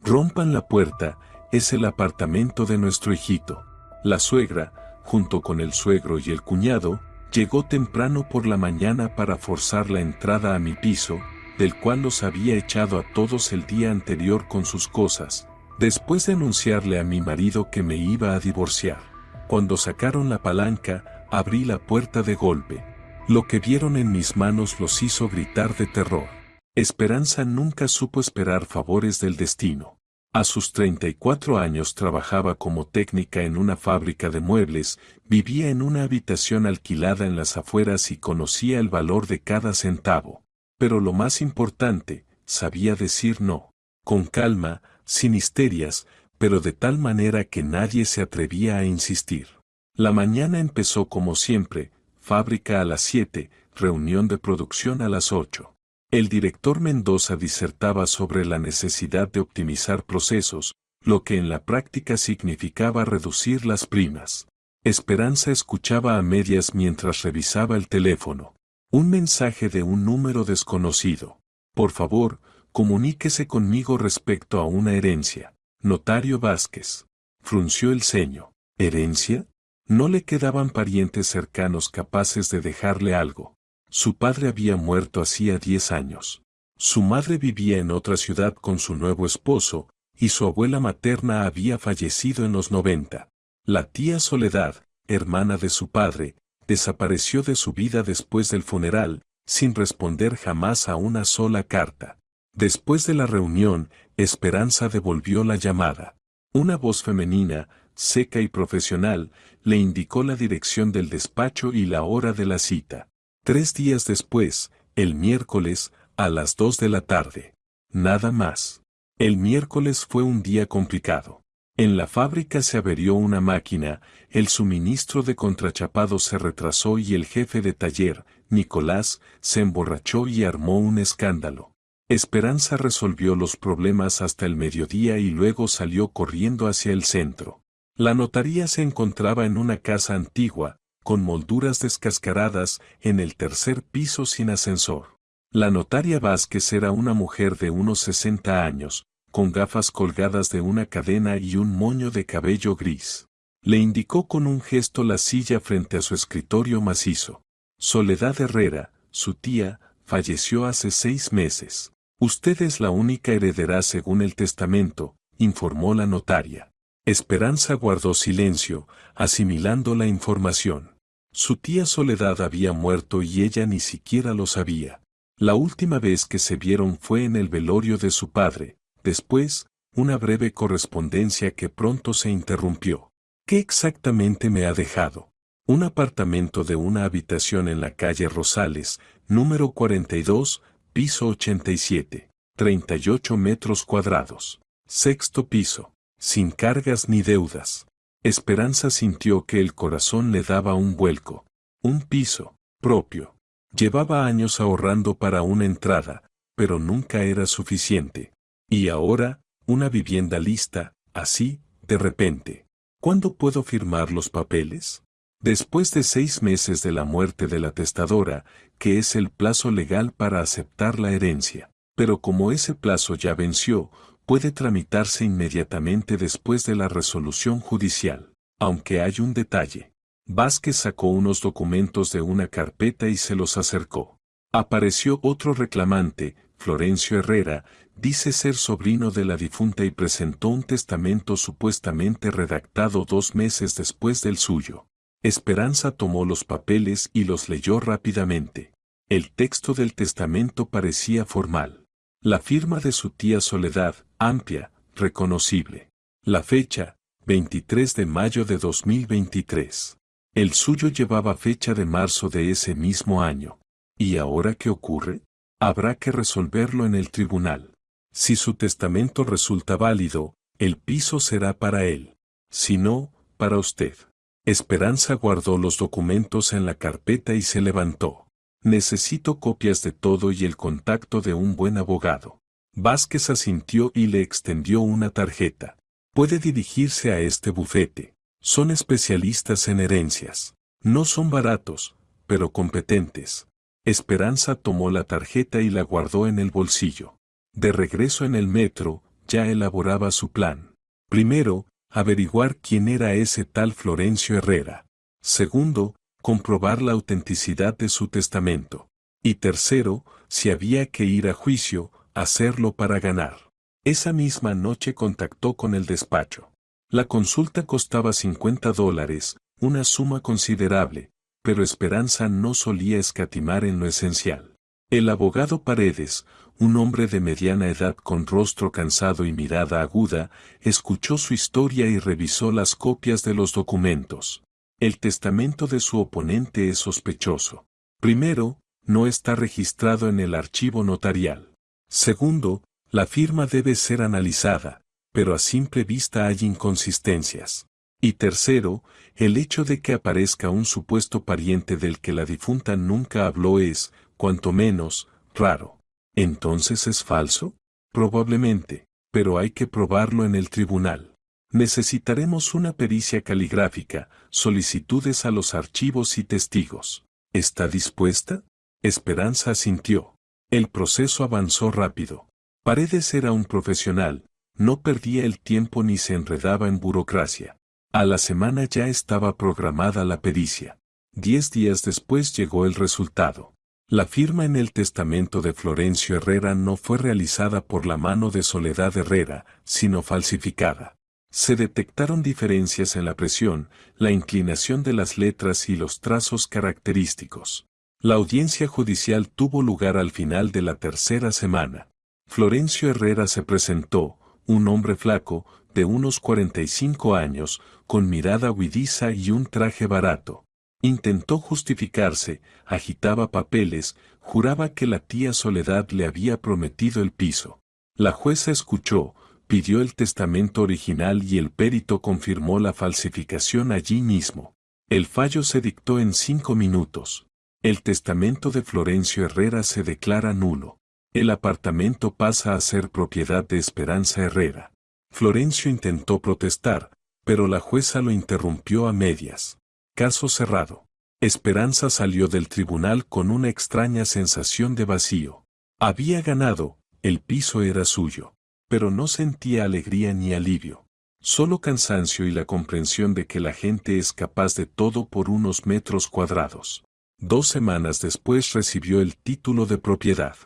Rompan la puerta, es el apartamento de nuestro hijito. La suegra, junto con el suegro y el cuñado, llegó temprano por la mañana para forzar la entrada a mi piso, del cual los había echado a todos el día anterior con sus cosas, después de anunciarle a mi marido que me iba a divorciar. Cuando sacaron la palanca, abrí la puerta de golpe. Lo que vieron en mis manos los hizo gritar de terror. Esperanza nunca supo esperar favores del destino. A sus 34 años trabajaba como técnica en una fábrica de muebles, vivía en una habitación alquilada en las afueras y conocía el valor de cada centavo. Pero lo más importante, sabía decir no. Con calma, sin histerias, pero de tal manera que nadie se atrevía a insistir. La mañana empezó como siempre, fábrica a las 7, reunión de producción a las 8. El director Mendoza disertaba sobre la necesidad de optimizar procesos, lo que en la práctica significaba reducir las primas. Esperanza escuchaba a medias mientras revisaba el teléfono. Un mensaje de un número desconocido. Por favor, comuníquese conmigo respecto a una herencia. Notario Vázquez. Frunció el ceño. ¿Herencia? No le quedaban parientes cercanos capaces de dejarle algo. Su padre había muerto hacía 10 años. Su madre vivía en otra ciudad con su nuevo esposo, y su abuela materna había fallecido en los 90. La tía Soledad, hermana de su padre, desapareció de su vida después del funeral, sin responder jamás a una sola carta. Después de la reunión, Esperanza devolvió la llamada. Una voz femenina, seca y profesional, le indicó la dirección del despacho y la hora de la cita. 3 días después, el miércoles, a las 2 de la tarde. Nada más. El miércoles fue un día complicado. En la fábrica se averió una máquina, el suministro de contrachapado se retrasó y el jefe de taller, Nicolás, se emborrachó y armó un escándalo. Esperanza resolvió los problemas hasta el mediodía y luego salió corriendo hacia el centro. La notaría se encontraba en una casa antigua, con molduras descascaradas, en el tercer piso sin ascensor. La notaria Vázquez era una mujer de unos 60 años, con gafas colgadas de una cadena y un moño de cabello gris. Le indicó con un gesto la silla frente a su escritorio macizo. Soledad Herrera, su tía, falleció hace 6 meses. Usted es la única heredera según el testamento, informó la notaria. Esperanza guardó silencio, asimilando la información. Su tía Soledad había muerto y ella ni siquiera lo sabía. La última vez que se vieron fue en el velorio de su padre, después, una breve correspondencia que pronto se interrumpió. ¿Qué exactamente me ha dejado? Un apartamento de una habitación en la calle Rosales, número 42, piso 87, 38 metros cuadrados. Sexto piso, sin cargas ni deudas. Esperanza sintió que el corazón le daba un vuelco. Un piso propio. Llevaba años ahorrando para una entrada, pero nunca era suficiente. Y ahora, una vivienda lista, así, de repente. ¿Cuándo puedo firmar los papeles? Después de 6 meses de la muerte de la testadora, que es el plazo legal para aceptar la herencia. Pero como ese plazo ya venció, puede tramitarse inmediatamente después de la resolución judicial. Aunque hay un detalle. Vázquez sacó unos documentos de una carpeta y se los acercó. Apareció otro reclamante, Florencio Herrera, dice ser sobrino de la difunta y presentó un testamento supuestamente redactado 2 meses después del suyo. Esperanza tomó los papeles y los leyó rápidamente. El texto del testamento parecía formal. La firma de su tía Soledad, amplia, reconocible. La fecha, 23 de mayo de 2023. El suyo llevaba fecha de marzo de ese mismo año. ¿Y ahora qué ocurre? Habrá que resolverlo en el tribunal. Si su testamento resulta válido, el piso será para él. Si no, para usted. Esperanza guardó los documentos en la carpeta y se levantó. Necesito copias de todo y el contacto de un buen abogado. Vázquez asintió y le extendió una tarjeta. Puede dirigirse a este bufete. Son especialistas en herencias. No son baratos, pero competentes. Esperanza tomó la tarjeta y la guardó en el bolsillo. De regreso en el metro, ya elaboraba su plan. Primero, averiguar quién era ese tal Florencio Herrera. Segundo, comprobar la autenticidad de su testamento. Y tercero, si había que ir a juicio, hacerlo para ganar. Esa misma noche contactó con el despacho. La consulta costaba $50, una suma considerable, pero Esperanza no solía escatimar en lo esencial. El abogado Paredes, un hombre de mediana edad con rostro cansado y mirada aguda, escuchó su historia y revisó las copias de los documentos. El testamento de su oponente es sospechoso. Primero, no está registrado en el archivo notarial. Segundo, la firma debe ser analizada, pero a simple vista hay inconsistencias. Y tercero, el hecho de que aparezca un supuesto pariente del que la difunta nunca habló es, cuanto menos, raro. ¿Entonces es falso? Probablemente, pero hay que probarlo en el tribunal. Necesitaremos una pericia caligráfica, solicitudes a los archivos y testigos. ¿Está dispuesta? Esperanza asintió. El proceso avanzó rápido. Paredes era un profesional, no perdía el tiempo ni se enredaba en burocracia. A la semana ya estaba programada la pericia. 10 días después llegó el resultado. La firma en el testamento de Florencio Herrera no fue realizada por la mano de Soledad Herrera, sino falsificada. Se detectaron diferencias en la presión, la inclinación de las letras y los trazos característicos. La audiencia judicial tuvo lugar al final de la tercera semana. Florencio Herrera se presentó, un hombre flaco, de unos 45 años, con mirada huidiza y un traje barato. Intentó justificarse, agitaba papeles, juraba que la tía Soledad le había prometido el piso. La jueza escuchó, pidió el testamento original y el perito confirmó la falsificación allí mismo. El fallo se dictó en 5 minutos. El testamento de Florencio Herrera se declara nulo. El apartamento pasa a ser propiedad de Esperanza Herrera. Florencio intentó protestar, pero la jueza lo interrumpió a medias. Caso cerrado. Esperanza salió del tribunal con una extraña sensación de vacío. Había ganado, el piso era suyo, pero no sentía alegría ni alivio. Solo cansancio y la comprensión de que la gente es capaz de todo por unos metros cuadrados. 2 semanas después recibió el título de propiedad.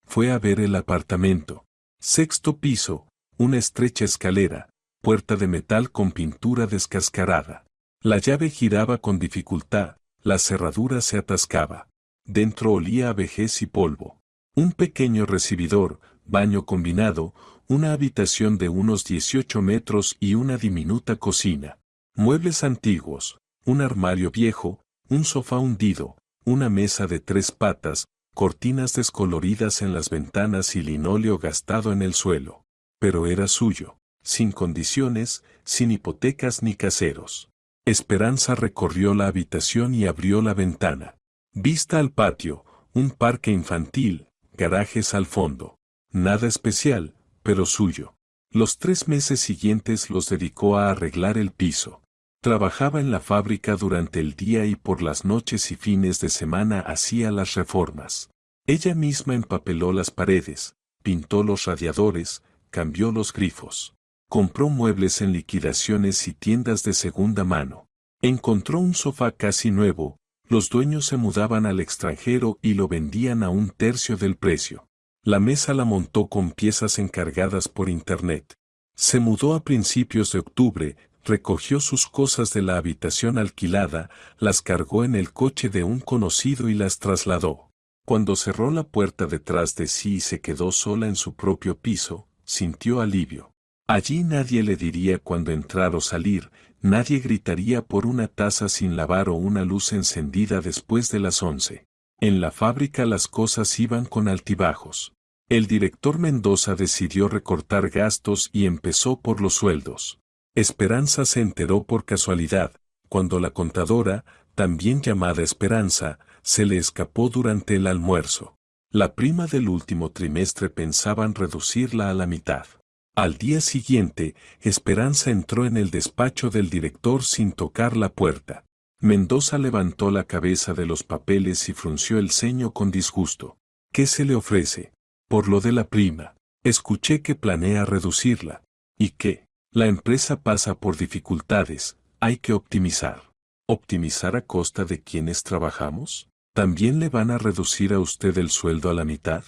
Fue a ver el apartamento. 6º piso, una estrecha escalera, puerta de metal con pintura descascarada. La llave giraba con dificultad, la cerradura se atascaba. Dentro olía a vejez y polvo. Un pequeño recibidor, baño combinado, una habitación de unos 18 metros y una diminuta cocina. Muebles antiguos, un armario viejo, un sofá hundido, una mesa de 3 patas, cortinas descoloridas en las ventanas y linóleo gastado en el suelo. Pero era suyo, sin condiciones, sin hipotecas ni caseros. Esperanza recorrió la habitación y abrió la ventana. Vista al patio, un parque infantil, garajes al fondo. Nada especial, pero suyo. Los 3 meses siguientes los dedicó a arreglar el piso. Trabajaba en la fábrica durante el día y por las noches y fines de semana hacía las reformas. Ella misma empapeló las paredes, pintó los radiadores, cambió los grifos. Compró muebles en liquidaciones y tiendas de segunda mano. Encontró un sofá casi nuevo, los dueños se mudaban al extranjero y lo vendían a 1/3 del precio. La mesa la montó con piezas encargadas por internet. Se mudó a principios de octubre, recogió sus cosas de la habitación alquilada, las cargó en el coche de un conocido y las trasladó. Cuando cerró la puerta detrás de sí y se quedó sola en su propio piso, sintió alivio. Allí nadie le diría cuándo entrar o salir, nadie gritaría por una taza sin lavar o una luz encendida después de las 11. En la fábrica las cosas iban con altibajos. El director Mendoza decidió recortar gastos y empezó por los sueldos. Esperanza se enteró por casualidad, cuando la contadora, también llamada Esperanza, se le escapó durante el almuerzo. La prima del último trimestre pensaban reducirla a la mitad. Al día siguiente, Esperanza entró en el despacho del director sin tocar la puerta. Mendoza levantó la cabeza de los papeles y frunció el ceño con disgusto. ¿Qué se le ofrece? Por lo de la prima. Escuché que planea reducirla. ¿Y qué? La empresa pasa por dificultades, hay que optimizar. ¿Optimizar a costa de quienes trabajamos? ¿También le van a reducir a usted el sueldo a la mitad?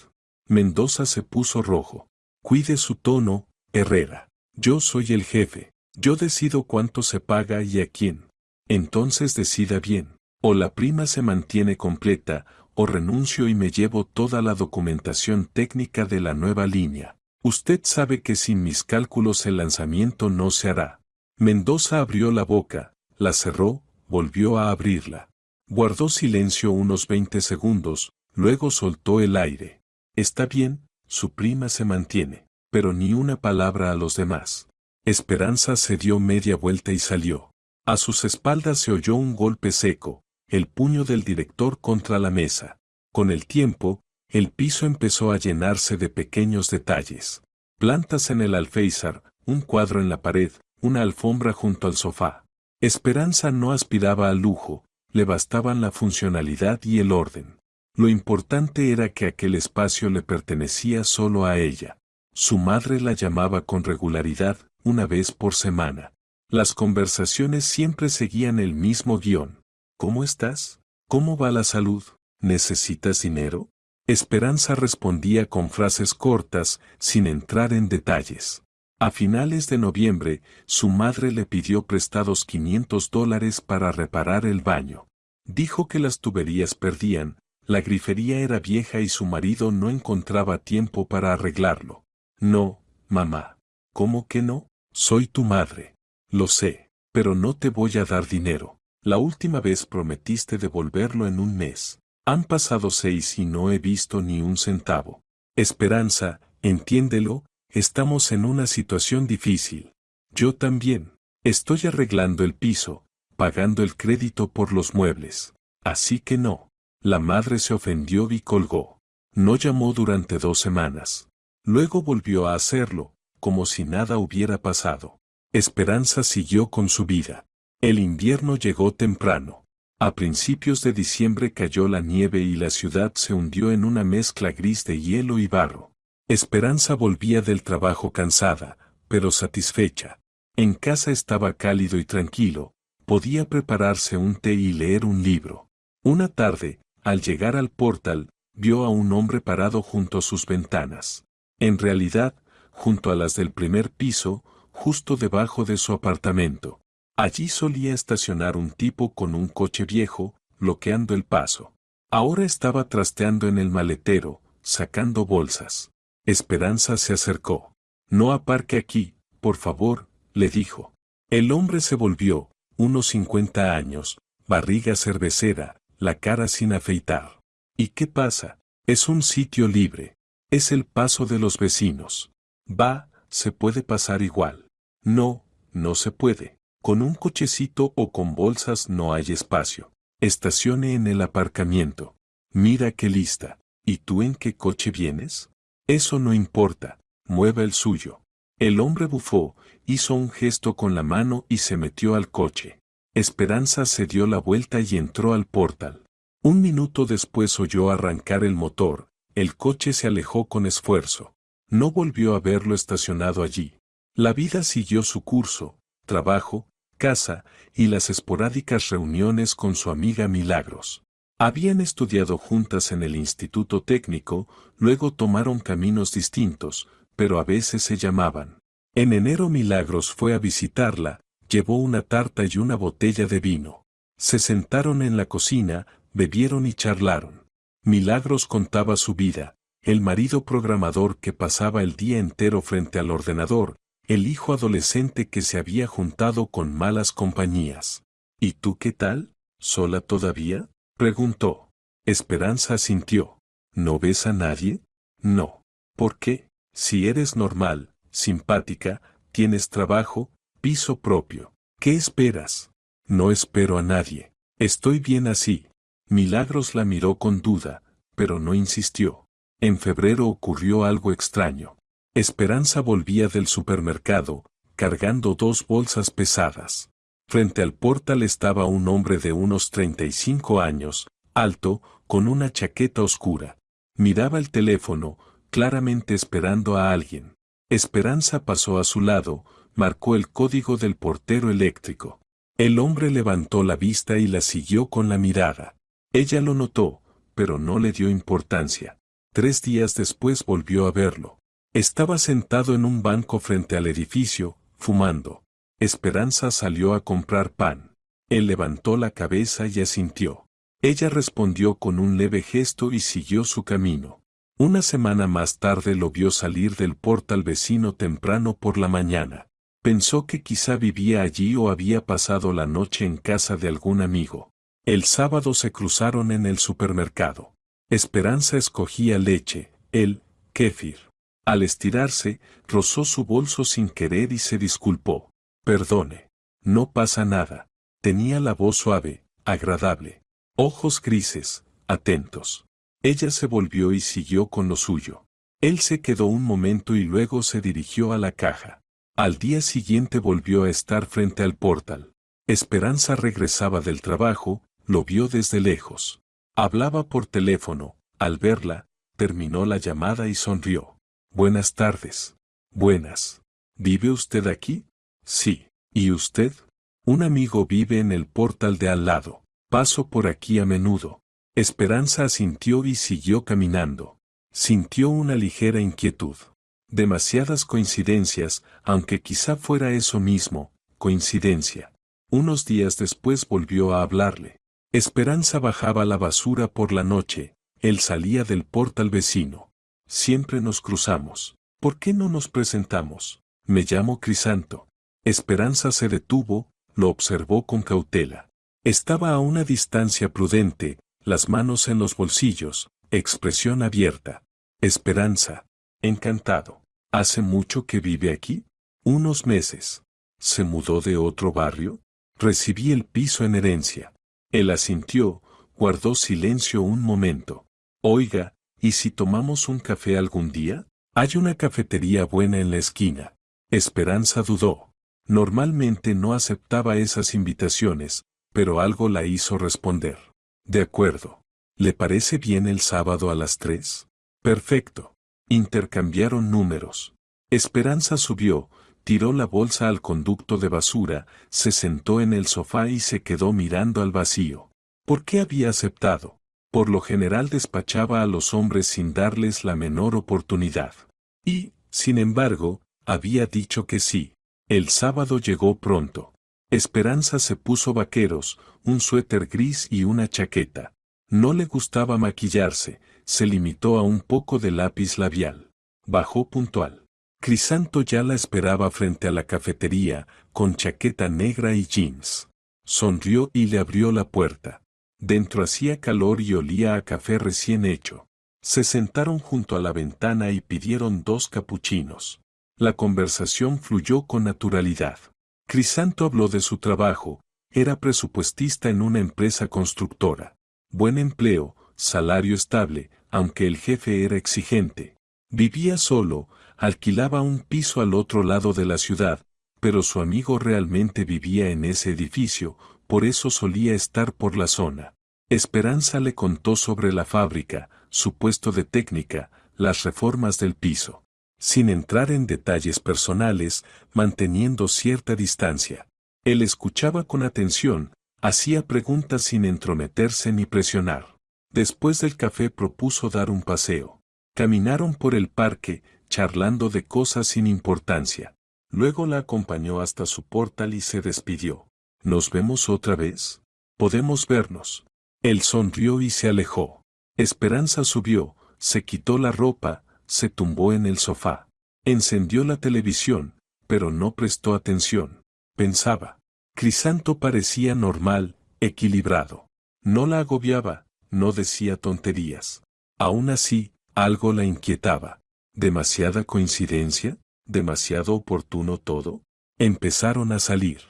Mendoza se puso rojo. Cuide su tono, Herrera. Yo soy el jefe. Yo decido cuánto se paga y a quién. Entonces decida bien. O la prima se mantiene completa, o renuncio y me llevo toda la documentación técnica de la nueva línea. Usted sabe que sin mis cálculos el lanzamiento no se hará. Mendoza abrió la boca, la cerró, volvió a abrirla. Guardó silencio unos 20 segundos, luego soltó el aire. Está bien, su prima se mantiene, pero ni una palabra a los demás. Esperanza se dio media vuelta y salió. A sus espaldas se oyó un golpe seco, el puño del director contra la mesa. Con el tiempo, el piso empezó a llenarse de pequeños detalles. Plantas en el alféizar, un cuadro en la pared, una alfombra junto al sofá. Esperanza no aspiraba al lujo, le bastaban la funcionalidad y el orden. Lo importante era que aquel espacio le pertenecía solo a ella. Su madre la llamaba con regularidad, una vez por semana. Las conversaciones siempre seguían el mismo guión. ¿Cómo estás? ¿Cómo va la salud? ¿Necesitas dinero? Esperanza respondía con frases cortas, sin entrar en detalles. A finales de noviembre, su madre le pidió prestados $500 para reparar el baño. Dijo que las tuberías perdían, la grifería era vieja y su marido no encontraba tiempo para arreglarlo. No, mamá. ¿Cómo que no? Soy tu madre. Lo sé, pero no te voy a dar dinero. La última vez prometiste devolverlo en un mes. Han pasado 6 y no he visto ni un centavo. Esperanza, entiéndelo, estamos en una situación difícil. Yo también. Estoy arreglando el piso, pagando el crédito por los muebles. Así que no. La madre se ofendió y colgó. No llamó durante 2 semanas. Luego volvió a hacerlo, como si nada hubiera pasado. Esperanza siguió con su vida. El invierno llegó temprano. A principios de diciembre cayó la nieve y la ciudad se hundió en una mezcla gris de hielo y barro. Esperanza volvía del trabajo cansada, pero satisfecha. En casa estaba cálido y tranquilo, podía prepararse un té y leer un libro. Una tarde, al llegar al portal, vio a un hombre parado junto a sus ventanas. En realidad, junto a las del primer piso, justo debajo de su apartamento. Allí solía estacionar un tipo con un coche viejo, bloqueando el paso. Ahora estaba trasteando en el maletero, sacando bolsas. Esperanza se acercó. No aparque aquí, por favor, le dijo. El hombre se volvió, unos 50 años, barriga cervecera, la cara sin afeitar. ¿Y qué pasa? Es un sitio libre. Es el paso de los vecinos. Va, se puede pasar igual. No, no se puede. Con un cochecito o con bolsas no hay espacio. Estacione en el aparcamiento. Mira qué lista. ¿Y tú en qué coche vienes? Eso no importa. Mueva el suyo. El hombre bufó, hizo un gesto con la mano y se metió al coche. Esperanza se dio la vuelta y entró al portal. Un minuto después oyó arrancar el motor. El coche se alejó con esfuerzo. No volvió a verlo estacionado allí. La vida siguió su curso. Trabajo, casa, y las esporádicas reuniones con su amiga Milagros. Habían estudiado juntas en el instituto técnico, luego tomaron caminos distintos, pero a veces se llamaban. En enero Milagros fue a visitarla, llevó una tarta y una botella de vino. Se sentaron en la cocina, bebieron y charlaron. Milagros contaba su vida, el marido programador que pasaba el día entero frente al ordenador, el hijo adolescente que se había juntado con malas compañías. ¿Y tú qué tal? ¿Sola todavía? Preguntó. Esperanza asintió. ¿No ves a nadie? No. ¿Por qué? Si eres normal, simpática, tienes trabajo, piso propio. ¿Qué esperas? No espero a nadie. Estoy bien así. Milagros la miró con duda, pero no insistió. En febrero ocurrió algo extraño. Esperanza volvía del supermercado, cargando 2 bolsas pesadas. Frente al portal estaba un hombre de unos 35 años, alto, con una chaqueta oscura. Miraba el teléfono, claramente esperando a alguien. Esperanza pasó a su lado, marcó el código del portero eléctrico. El hombre levantó la vista y la siguió con la mirada. Ella lo notó, pero no le dio importancia. 3 días después volvió a verlo. Estaba sentado en un banco frente al edificio, fumando. Esperanza salió a comprar pan. Él levantó la cabeza y asintió. Ella respondió con un leve gesto y siguió su camino. Una semana más tarde lo vio salir del portal vecino temprano por la mañana. Pensó que quizá vivía allí o había pasado la noche en casa de algún amigo. El sábado se cruzaron en el supermercado. Esperanza escogía leche, él, kéfir. Al estirarse, rozó su bolso sin querer y se disculpó. Perdone. No pasa nada. Tenía la voz suave, agradable. Ojos grises, atentos. Ella se volvió y siguió con lo suyo. Él se quedó un momento y luego se dirigió a la caja. Al día siguiente volvió a estar frente al portal. Esperanza regresaba del trabajo, lo vio desde lejos. Hablaba por teléfono. Al verla, terminó la llamada y sonrió. Buenas tardes. Buenas. ¿Vive usted aquí? Sí. ¿Y usted? Un amigo vive en el portal de al lado. Paso por aquí a menudo. Esperanza asintió y siguió caminando. Sintió una ligera inquietud. Demasiadas coincidencias, aunque quizá fuera eso mismo, coincidencia. Unos días después volvió a hablarle. Esperanza bajaba la basura por la noche, él salía del portal vecino. Siempre nos cruzamos. ¿Por qué no nos presentamos? Me llamo Crisanto. Esperanza se detuvo, lo observó con cautela. Estaba a una distancia prudente, las manos en los bolsillos, expresión abierta. Esperanza. Encantado. ¿Hace mucho que vive aquí? Unos meses. ¿Se mudó de otro barrio? Recibí el piso en herencia. Él asintió, guardó silencio un momento. Oiga, ¿y si tomamos un café algún día? Hay una cafetería buena en la esquina. Esperanza dudó. Normalmente no aceptaba esas invitaciones, pero algo la hizo responder. De acuerdo. ¿Le parece bien el sábado a las 3? Perfecto. Intercambiaron números. Esperanza subió, tiró la bolsa al conducto de basura, se sentó en el sofá y se quedó mirando al vacío. ¿Por qué había aceptado? Por lo general despachaba a los hombres sin darles la menor oportunidad. Y, sin embargo, había dicho que sí. El sábado llegó pronto. Esperanza se puso vaqueros, un suéter gris y una chaqueta. No le gustaba maquillarse, se limitó a un poco de lápiz labial. Bajó puntual. Crisanto ya la esperaba frente a la cafetería, con chaqueta negra y jeans. Sonrió y le abrió la puerta. Dentro hacía calor y olía a café recién hecho. Se sentaron junto a la ventana y pidieron 2 capuchinos. La conversación fluyó con naturalidad. Crisanto habló de su trabajo, era presupuestista en una empresa constructora. Buen empleo, salario estable, aunque el jefe era exigente. Vivía solo, alquilaba un piso al otro lado de la ciudad, pero su amigo realmente vivía en ese edificio, por eso solía estar por la zona. Esperanza le contó sobre la fábrica, su puesto de técnica, las reformas del piso. Sin entrar en detalles personales, manteniendo cierta distancia. Él escuchaba con atención, hacía preguntas sin entrometerse ni presionar. Después del café propuso dar un paseo. Caminaron por el parque, charlando de cosas sin importancia. Luego la acompañó hasta su portal y se despidió. ¿Nos vemos otra vez? ¿Podemos vernos? Él sonrió y se alejó. Esperanza subió, se quitó la ropa, se tumbó en el sofá. Encendió la televisión, pero no prestó atención. Pensaba. Crisanto parecía normal, equilibrado. No la agobiaba, no decía tonterías. Aún así, algo la inquietaba. ¿Demasiada coincidencia? ¿Demasiado oportuno todo? Empezaron a salir.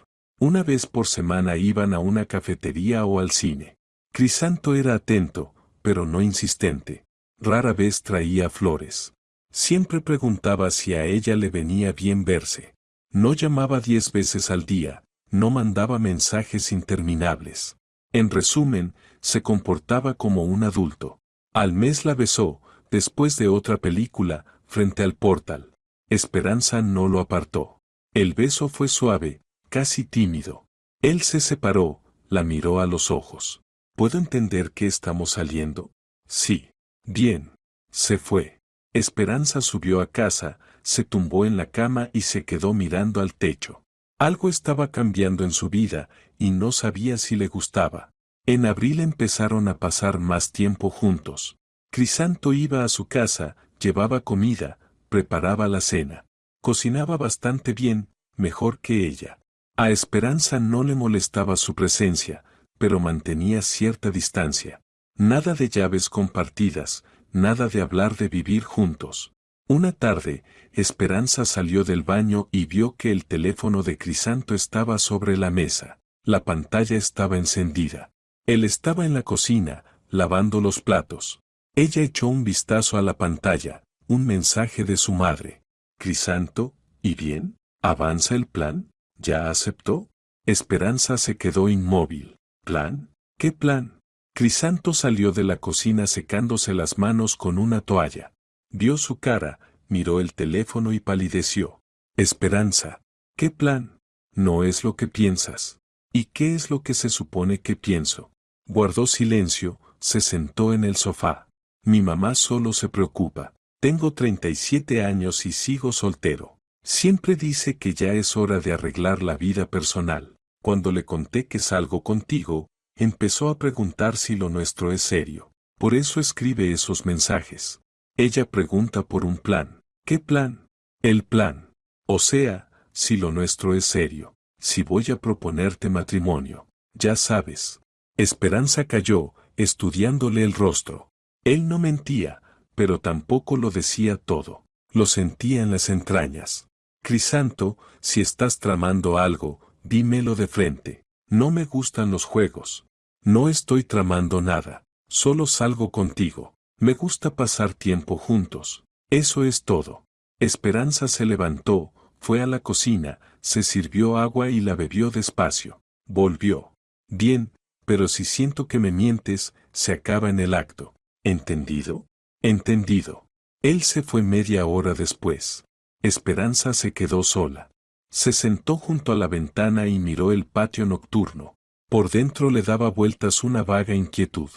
Una vez por semana iban a una cafetería o al cine. Crisanto era atento, pero no insistente. Rara vez traía flores. Siempre preguntaba si a ella le venía bien verse. No llamaba 10 veces al día, no mandaba mensajes interminables. En resumen, se comportaba como un adulto. Al mes la besó, Después de otra película, frente al portal. Esperanza no lo apartó. El beso fue suave, casi tímido. Él se separó, la miró a los ojos. ¿Puedo entender que estamos saliendo? Sí. Bien. Se fue. Esperanza subió a casa, se tumbó en la cama y se quedó mirando al techo. Algo estaba cambiando en su vida, y no sabía si le gustaba. En abril empezaron a pasar más tiempo juntos. Crisanto iba a su casa, llevaba comida, preparaba la cena. Cocinaba bastante bien, mejor que ella. A Esperanza no le molestaba su presencia, pero mantenía cierta distancia. Nada de llaves compartidas, nada de hablar de vivir juntos. Una tarde, Esperanza salió del baño y vio que el teléfono de Crisanto estaba sobre la mesa. La pantalla estaba encendida. Él estaba en la cocina, lavando los platos. Ella echó un vistazo a la pantalla, un mensaje de su madre. Crisanto, ¿y bien? ¿Avanza el plan? ¿Ya aceptó? Esperanza se quedó inmóvil. ¿Plan? ¿Qué plan? Crisanto salió de la cocina secándose las manos con una toalla. Vio su cara, miró el teléfono y palideció. Esperanza, ¿qué plan? No es lo que piensas. ¿Y qué es lo que se supone que pienso? Guardó silencio, se sentó en el sofá. Mi mamá solo se preocupa. Tengo 37 años y sigo soltero. Siempre dice que ya es hora de arreglar la vida personal. Cuando le conté que salgo contigo, empezó a preguntar si lo nuestro es serio. Por eso escribe esos mensajes. Ella pregunta por un plan. ¿Qué plan? El plan. O sea, si lo nuestro es serio. Si voy a proponerte matrimonio. Ya sabes. Esperanza calló, estudiándole el rostro. Él no mentía, pero tampoco lo decía todo. Lo sentía en las entrañas. Crisanto, si estás tramando algo, dímelo de frente. No me gustan los juegos. No estoy tramando nada. Solo salgo contigo. Me gusta pasar tiempo juntos. Eso es todo. Esperanza se levantó, fue a la cocina, se sirvió agua y la bebió despacio. Volvió. Bien, pero si siento que me mientes, se acaba en el acto. ¿Entendido? Entendido. Él se fue media hora después. Esperanza se quedó sola. Se sentó junto a la ventana y miró el patio nocturno. Por dentro le daba vueltas una vaga inquietud.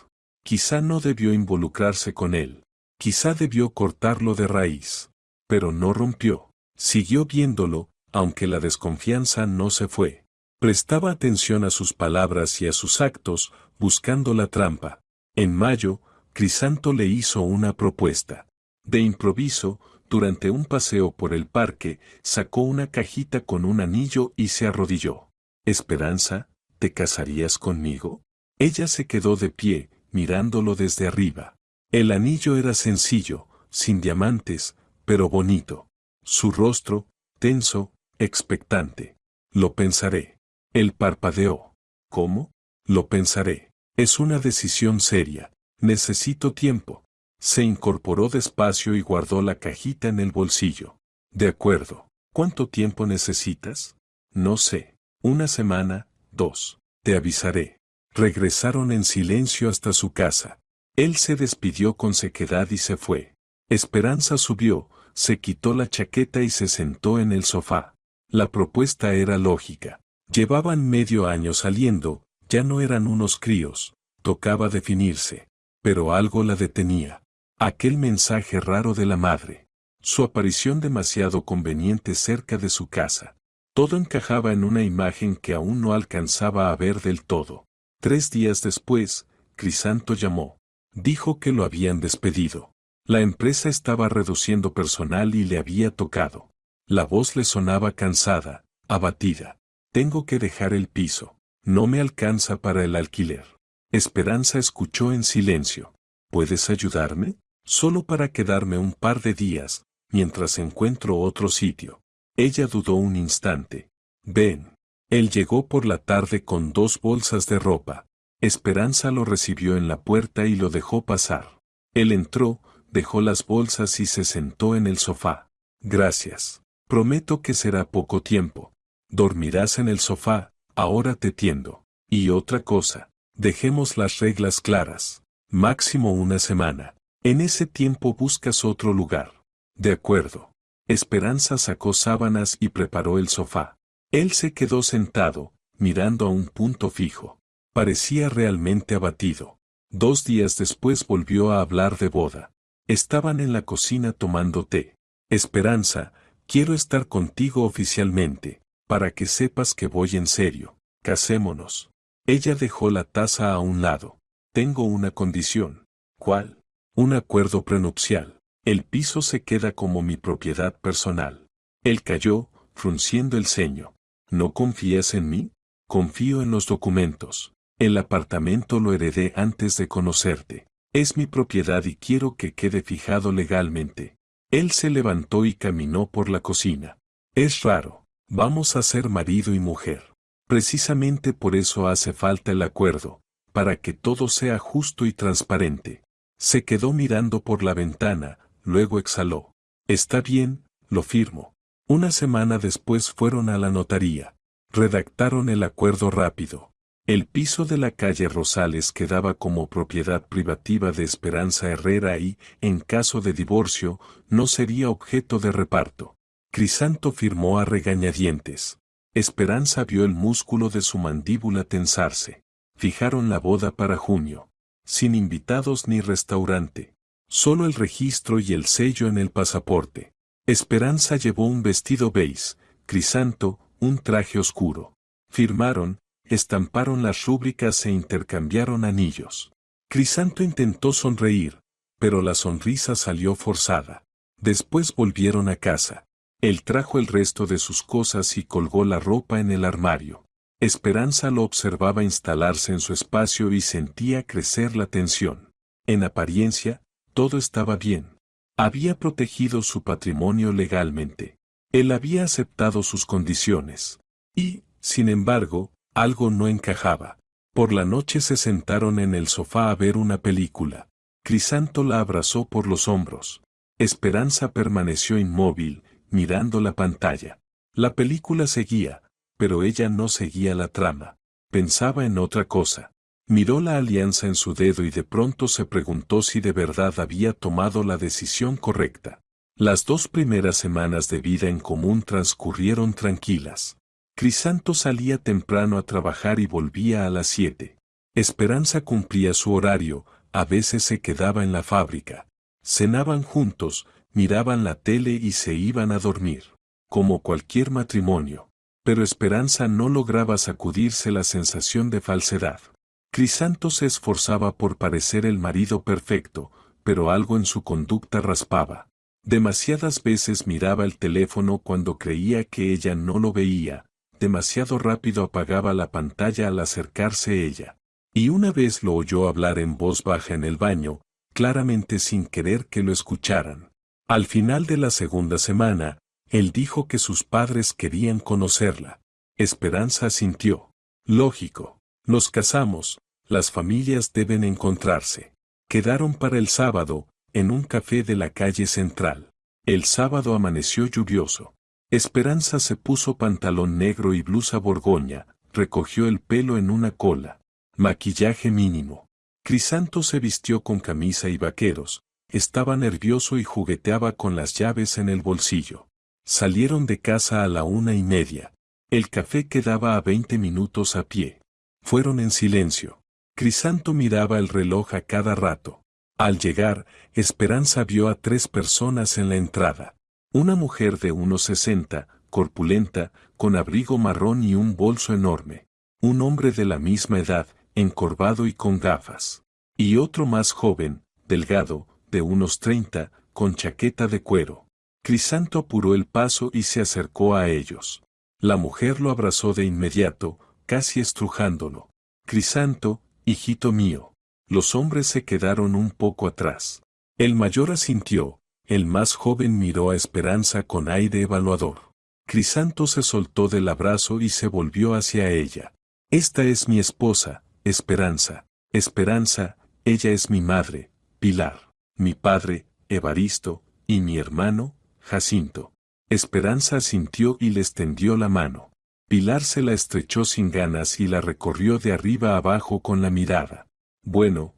Quizá no debió involucrarse con él. Quizá debió cortarlo de raíz. Pero no rompió. Siguió viéndolo, aunque la desconfianza no se fue. Prestaba atención a sus palabras y a sus actos, buscando la trampa. En mayo, Crisanto le hizo una propuesta. De improviso, durante un paseo por el parque, sacó una cajita con un anillo y se arrodilló. Esperanza, ¿te casarías conmigo? Ella se quedó de pie, mirándolo desde arriba. El anillo era sencillo, sin diamantes, pero bonito. Su rostro, tenso, expectante. Lo pensaré. Él parpadeó. ¿Cómo? Lo pensaré. Es una decisión seria. Necesito tiempo. Se incorporó despacio y guardó la cajita en el bolsillo. De acuerdo. ¿Cuánto tiempo necesitas? No sé. Una semana, 2. Te avisaré. Regresaron en silencio hasta su casa. Él se despidió con sequedad y se fue. Esperanza subió, se quitó la chaqueta y se sentó en el sofá. La propuesta era lógica. Llevaban medio año saliendo, ya no eran unos críos, tocaba definirse. Pero algo la detenía. Aquel mensaje raro de la madre. Su aparición demasiado conveniente cerca de su casa. Todo encajaba en una imagen que aún no alcanzaba a ver del todo. 3 días después, Crisanto llamó. Dijo que lo habían despedido. La empresa estaba reduciendo personal y le había tocado. La voz le sonaba cansada, abatida. Tengo que dejar el piso. No me alcanza para el alquiler. Esperanza escuchó en silencio. ¿Puedes ayudarme? Solo para quedarme un par de días, mientras encuentro otro sitio. Ella dudó un instante. Ven. Él llegó por la tarde con 2 bolsas de ropa. Esperanza lo recibió en la puerta y lo dejó pasar. Él entró, dejó las bolsas y se sentó en el sofá. Gracias. Prometo que será poco tiempo. Dormirás en el sofá, ahora te tiendo. Y otra cosa, dejemos las reglas claras. Máximo una semana. En ese tiempo buscas otro lugar. De acuerdo. Esperanza sacó sábanas y preparó el sofá. Él se quedó sentado, mirando a un punto fijo. Parecía realmente abatido. 2 días después volvió a hablar de boda. Estaban en la cocina tomando té. Esperanza, quiero estar contigo oficialmente, para que sepas que voy en serio. Casémonos. Ella dejó la taza a un lado. Tengo una condición. ¿Cuál? Un acuerdo prenupcial. El piso se queda como mi propiedad personal. Él calló, frunciendo el ceño. ¿No confías en mí? Confío en los documentos. El apartamento lo heredé antes de conocerte. Es mi propiedad y quiero que quede fijado legalmente. Él se levantó y caminó por la cocina. Es raro. Vamos a ser marido y mujer. Precisamente por eso hace falta el acuerdo, para que todo sea justo y transparente. Se quedó mirando por la ventana, luego exhaló. Está bien, lo firmo. Una semana después fueron a la notaría. Redactaron el acuerdo rápido. El piso de la calle Rosales quedaba como propiedad privativa de Esperanza Herrera y, en caso de divorcio, no sería objeto de reparto. Crisanto firmó a regañadientes. Esperanza vio el músculo de su mandíbula tensarse. Fijaron la boda para junio. Sin invitados ni restaurante. Solo el registro y el sello en el pasaporte. Esperanza llevó un vestido beige, Crisanto, un traje oscuro. Firmaron, estamparon las rúbricas e intercambiaron anillos. Crisanto intentó sonreír, pero la sonrisa salió forzada. Después volvieron a casa. Él trajo el resto de sus cosas y colgó la ropa en el armario. Esperanza lo observaba instalarse en su espacio y sentía crecer la tensión. En apariencia, todo estaba bien. Había protegido su patrimonio legalmente. Él había aceptado sus condiciones. Y, sin embargo, algo no encajaba. Por la noche se sentaron en el sofá a ver una película. Crisanto la abrazó por los hombros. Esperanza permaneció inmóvil, mirando la pantalla. La película seguía, pero ella no seguía la trama. Pensaba en otra cosa. Miró la alianza en su dedo y de pronto se preguntó si de verdad había tomado la decisión correcta. Las 2 primeras semanas de vida en común transcurrieron tranquilas. Crisanto salía temprano a trabajar y volvía a las 7. Esperanza cumplía su horario, a veces se quedaba en la fábrica. Cenaban juntos, miraban la tele y se iban a dormir. Como cualquier matrimonio. Pero Esperanza no lograba sacudirse la sensación de falsedad. Crisanto se esforzaba por parecer el marido perfecto, pero algo en su conducta raspaba. Demasiadas veces miraba el teléfono cuando creía que ella no lo veía, demasiado rápido apagaba la pantalla al acercarse ella. Y una vez lo oyó hablar en voz baja en el baño, claramente sin querer que lo escucharan. Al final de la segunda semana, él dijo que sus padres querían conocerla. Esperanza asintió. Lógico. Nos casamos, las familias deben encontrarse. Quedaron para el sábado, en un café de la calle central. El sábado amaneció lluvioso. Esperanza se puso pantalón negro y blusa borgoña, recogió el pelo en una cola. Maquillaje mínimo. Crisanto se vistió con camisa y vaqueros, estaba nervioso y jugueteaba con las llaves en el bolsillo. Salieron de casa a la 1:30. El café quedaba a 20 minutos a pie. Fueron en silencio. Crisanto miraba el reloj a cada rato. Al llegar, Esperanza vio a 3 personas en la entrada. Una mujer de unos 60, corpulenta, con abrigo marrón y un bolso enorme. Un hombre de la misma edad, encorvado y con gafas. Y otro más joven, delgado, de unos 30, con chaqueta de cuero. Crisanto apuró el paso y se acercó a ellos. La mujer lo abrazó de inmediato, casi estrujándolo. Crisanto, hijito mío. Los hombres se quedaron un poco atrás. El mayor asintió, el más joven miró a Esperanza con aire evaluador. Crisanto se soltó del abrazo y se volvió hacia ella. Esta es mi esposa, Esperanza. Esperanza, ella es mi madre, Pilar. Mi padre, Evaristo, y mi hermano, Jacinto. Esperanza asintió y les tendió la mano. Pilar se la estrechó sin ganas y la recorrió de arriba abajo con la mirada. Bueno,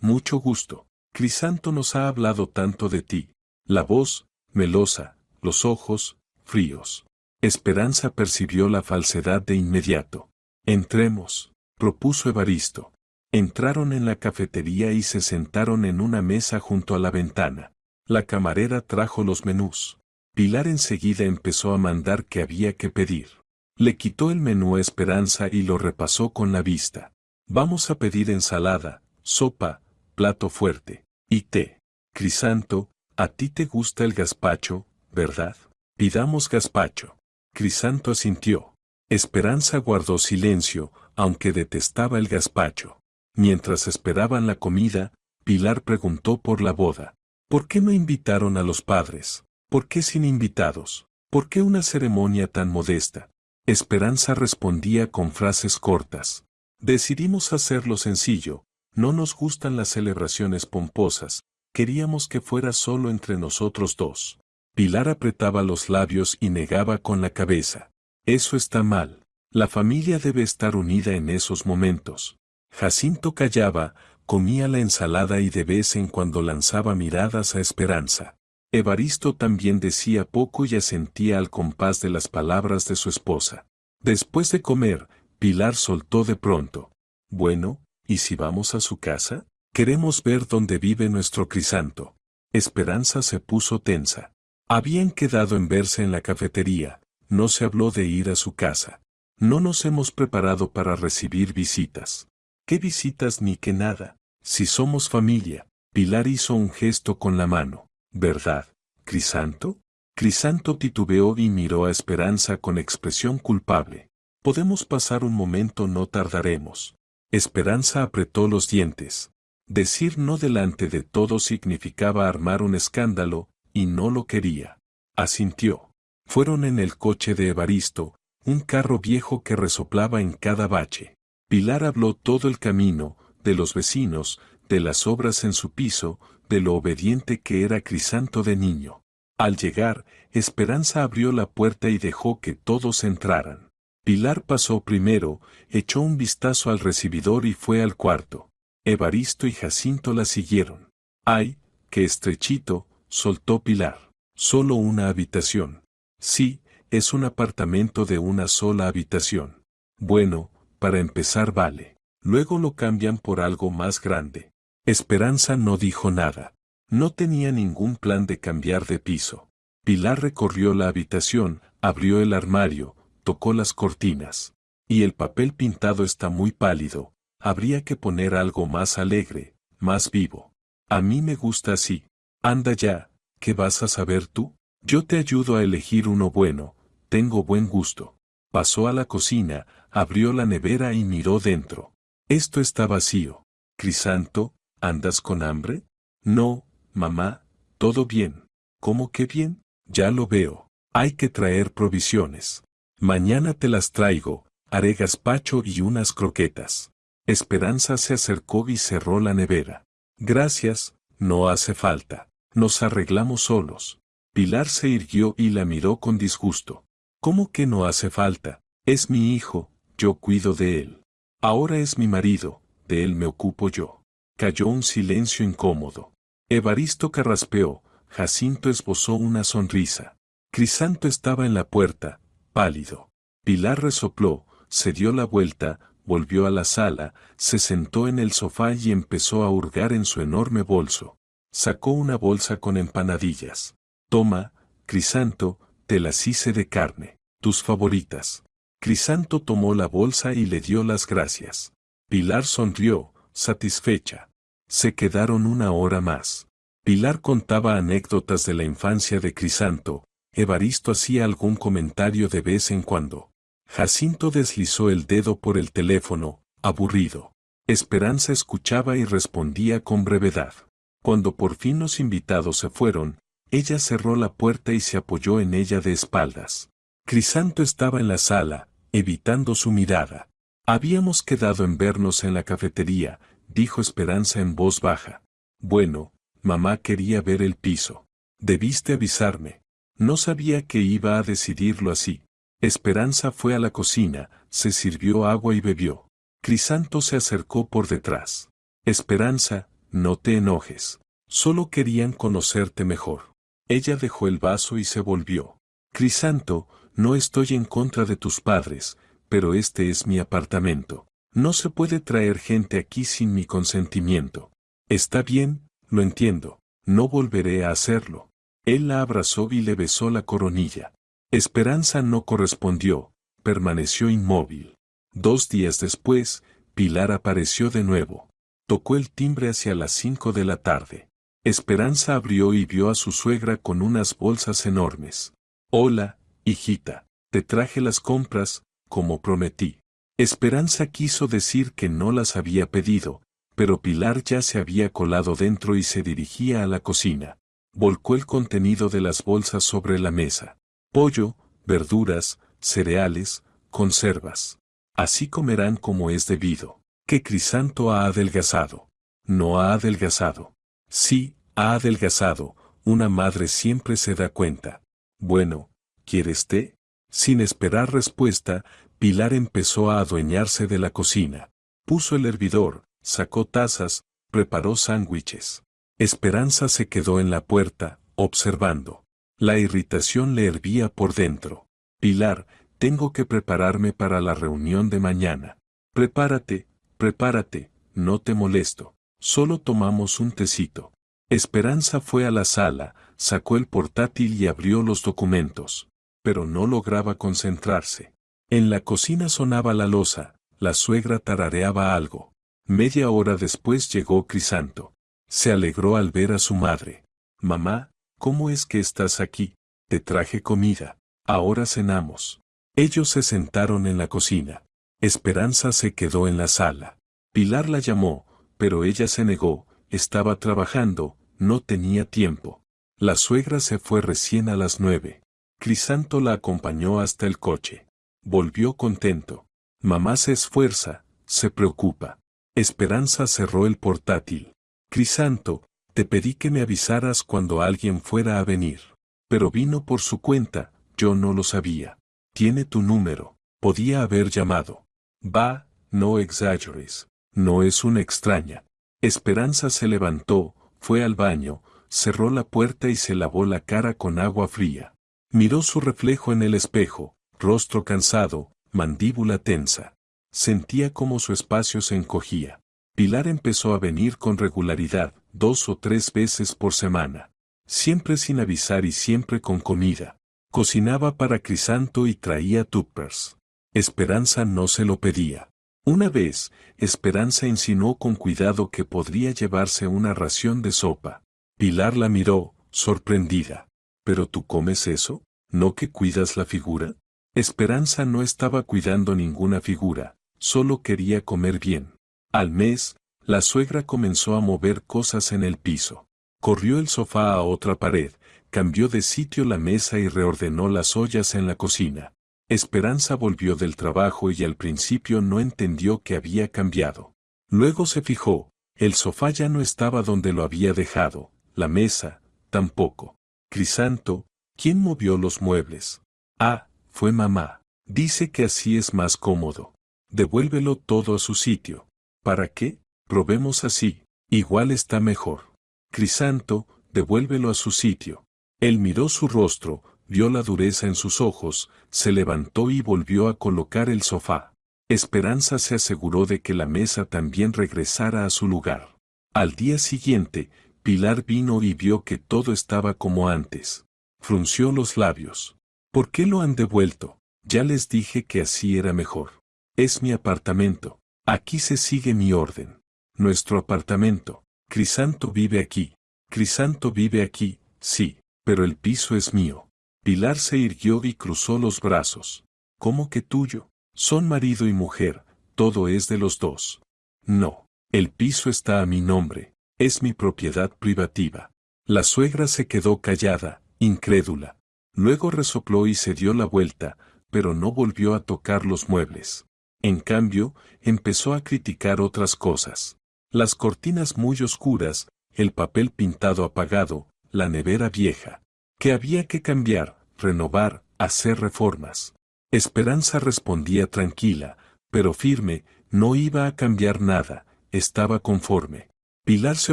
mucho gusto. Crisanto nos ha hablado tanto de ti. La voz, melosa, los ojos, fríos. Esperanza percibió la falsedad de inmediato. Entremos, propuso Evaristo. Entraron en la cafetería y se sentaron en una mesa junto a la ventana. La camarera trajo los menús. Pilar enseguida empezó a mandar qué había que pedir. Le quitó el menú a Esperanza y lo repasó con la vista. Vamos a pedir ensalada, sopa, plato fuerte, y té. Crisanto, a ti te gusta el gazpacho, ¿verdad? Pidamos gazpacho. Crisanto asintió. Esperanza guardó silencio, aunque detestaba el gazpacho. Mientras esperaban la comida, Pilar preguntó por la boda. ¿Por qué no invitaron a los padres? ¿Por qué sin invitados? ¿Por qué una ceremonia tan modesta? Esperanza respondía con frases cortas. Decidimos hacerlo sencillo, no nos gustan las celebraciones pomposas, queríamos que fuera solo entre nosotros dos. Pilar apretaba los labios y negaba con la cabeza. Eso está mal. La familia debe estar unida en esos momentos. Jacinto callaba, comía la ensalada y de vez en cuando lanzaba miradas a Esperanza. Evaristo también decía poco y asentía al compás de las palabras de su esposa. Después de comer, Pilar soltó de pronto. Bueno, ¿y si vamos a su casa? Queremos ver dónde vive nuestro Crisanto. Esperanza se puso tensa. Habían quedado en verse en la cafetería, no se habló de ir a su casa. No nos hemos preparado para recibir visitas. ¿Qué visitas ni qué nada? Si somos familia. Pilar hizo un gesto con la mano. ¿Verdad, Crisanto? Crisanto titubeó y miró a Esperanza con expresión culpable. Podemos pasar un momento, no tardaremos. Esperanza apretó los dientes. Decir no delante de todos significaba armar un escándalo, y no lo quería. Asintió. Fueron en el coche de Evaristo, un carro viejo que resoplaba en cada bache. Pilar habló todo el camino, de los vecinos, de las obras en su piso, de lo obediente que era Crisanto de niño. Al llegar, Esperanza abrió la puerta y dejó que todos entraran. Pilar pasó primero, echó un vistazo al recibidor y fue al cuarto. Evaristo y Jacinto la siguieron. ¡Ay, qué estrechito!, soltó Pilar. Solo una habitación. Sí, es un apartamento de una sola habitación. Bueno, para empezar vale. Luego lo cambian por algo más grande. Esperanza no dijo nada. No tenía ningún plan de cambiar de piso. Pilar recorrió la habitación, abrió el armario, tocó las cortinas. Y el papel pintado está muy pálido. Habría que poner algo más alegre, más vivo. A mí me gusta así. Anda ya, ¿qué vas a saber tú? Yo te ayudo a elegir uno bueno, tengo buen gusto. Pasó a la cocina, abrió la nevera y miró dentro. Esto está vacío. Crisanto, ¿andas con hambre? No, mamá, todo bien. ¿Cómo que bien? Ya lo veo. Hay que traer provisiones. Mañana te las traigo, haré gazpacho y unas croquetas. Esperanza se acercó y cerró la nevera. Gracias, no hace falta. Nos arreglamos solos. Pilar se irguió y la miró con disgusto. ¿Cómo que no hace falta? Es mi hijo, yo cuido de él. Ahora es mi marido, de él me ocupo yo. Cayó un silencio incómodo. Evaristo carraspeó, Jacinto esbozó una sonrisa. Crisanto estaba en la puerta, pálido. Pilar resopló, se dio la vuelta, volvió a la sala, se sentó en el sofá y empezó a hurgar en su enorme bolso. Sacó una bolsa con empanadillas. Toma, Crisanto, te las hice de carne, tus favoritas. Crisanto tomó la bolsa y le dio las gracias. Pilar sonrió, satisfecha. Se quedaron una hora más. Pilar contaba anécdotas de la infancia de Crisanto, Evaristo hacía algún comentario de vez en cuando. Jacinto deslizó el dedo por el teléfono, aburrido. Esperanza escuchaba y respondía con brevedad. Cuando por fin los invitados se fueron, ella cerró la puerta y se apoyó en ella de espaldas. Crisanto estaba en la sala, evitando su mirada. Habíamos quedado en vernos en la cafetería, dijo Esperanza en voz baja. Bueno, mamá quería ver el piso. Debiste avisarme. No sabía que iba a decidirlo así. Esperanza fue a la cocina, se sirvió agua y bebió. Crisanto se acercó por detrás. Esperanza, no te enojes. Solo querían conocerte mejor. Ella dejó el vaso y se volvió. Crisanto, no estoy en contra de tus padres, pero este es mi apartamento. No se puede traer gente aquí sin mi consentimiento. Está bien, lo entiendo. No volveré a hacerlo. Él la abrazó y le besó la coronilla. Esperanza no correspondió, permaneció inmóvil. 2 días después, Pilar apareció de nuevo. Tocó el timbre hacia las 5 de la tarde. Esperanza abrió y vio a su suegra con unas bolsas enormes. Hola, hijita, te traje las compras, como prometí. Esperanza quiso decir que no las había pedido, pero Pilar ya se había colado dentro y se dirigía a la cocina. Volcó el contenido de las bolsas sobre la mesa. Pollo, verduras, cereales, conservas. Así comerán como es debido. Que Crisanto ha adelgazado. No ha adelgazado. Sí, ha adelgazado, una madre siempre se da cuenta. Bueno, ¿quieres té? Sin esperar respuesta, Pilar empezó a adueñarse de la cocina. Puso el hervidor, sacó tazas, preparó sándwiches. Esperanza se quedó en la puerta, observando. La irritación le hervía por dentro. Pilar, tengo que prepararme para la reunión de mañana. Prepárate, prepárate, no te molesto. Solo tomamos un tecito. Esperanza fue a la sala, sacó el portátil y abrió los documentos. Pero no lograba concentrarse. En la cocina sonaba la loza, la suegra tarareaba algo. Media hora después llegó Crisanto. Se alegró al ver a su madre. Mamá, ¿cómo es que estás aquí? Te traje comida. Ahora cenamos. Ellos se sentaron en la cocina. Esperanza se quedó en la sala. Pilar la llamó, pero ella se negó, estaba trabajando, no tenía tiempo. La suegra se fue recién a las 9. Crisanto la acompañó hasta el coche. Volvió contento. Mamá se esfuerza, se preocupa. Esperanza cerró el portátil. Crisanto, te pedí que me avisaras cuando alguien fuera a venir. Pero vino por su cuenta, yo no lo sabía. Tiene tu número, podía haber llamado. Va, no exageres. No es una extraña. Esperanza se levantó, fue al baño, cerró la puerta y se lavó la cara con agua fría. Miró su reflejo en el espejo, rostro cansado, mandíbula tensa. Sentía como su espacio se encogía. Pilar empezó a venir con regularidad, 2 o 3 veces por semana. Siempre sin avisar y siempre con comida. Cocinaba para Crisanto y traía tuppers. Esperanza no se lo pedía. Una vez, Esperanza insinuó con cuidado que podría llevarse una ración de sopa. Pilar la miró, sorprendida. ¿Pero tú comes eso? ¿No que cuidas la figura? Esperanza no estaba cuidando ninguna figura, solo quería comer bien. Al mes, la suegra comenzó a mover cosas en el piso. Corrió el sofá a otra pared, cambió de sitio la mesa y reordenó las ollas en la cocina. Esperanza volvió del trabajo y al principio no entendió que había cambiado. Luego se fijó, el sofá ya no estaba donde lo había dejado, la mesa, tampoco. Crisanto, ¿quién movió los muebles? Ah, fue mamá. Dice que así es más cómodo. Devuélvelo todo a su sitio. ¿Para qué? Probemos así, igual está mejor. Crisanto, devuélvelo a su sitio. Él miró su rostro, vio la dureza en sus ojos, se levantó y volvió a colocar el sofá. Esperanza se aseguró de que la mesa también regresara a su lugar. Al día siguiente, Pilar vino y vio que todo estaba como antes. Frunció los labios. ¿Por qué lo han devuelto? Ya les dije que así era mejor. Es mi apartamento. Aquí se sigue mi orden. Nuestro apartamento. Crisanto vive aquí. Crisanto vive aquí, sí, pero el piso es mío. Pilar se irguió y cruzó los brazos. ¿Cómo que tuyo? Son marido y mujer, todo es de los dos. No, el piso está a mi nombre, es mi propiedad privativa. La suegra se quedó callada, incrédula. Luego resopló y se dio la vuelta, pero no volvió a tocar los muebles. En cambio, empezó a criticar otras cosas. Las cortinas muy oscuras, el papel pintado apagado, la nevera vieja. Que había que cambiar, renovar, hacer reformas. Esperanza respondía tranquila, pero firme, no iba a cambiar nada, estaba conforme. Pilar se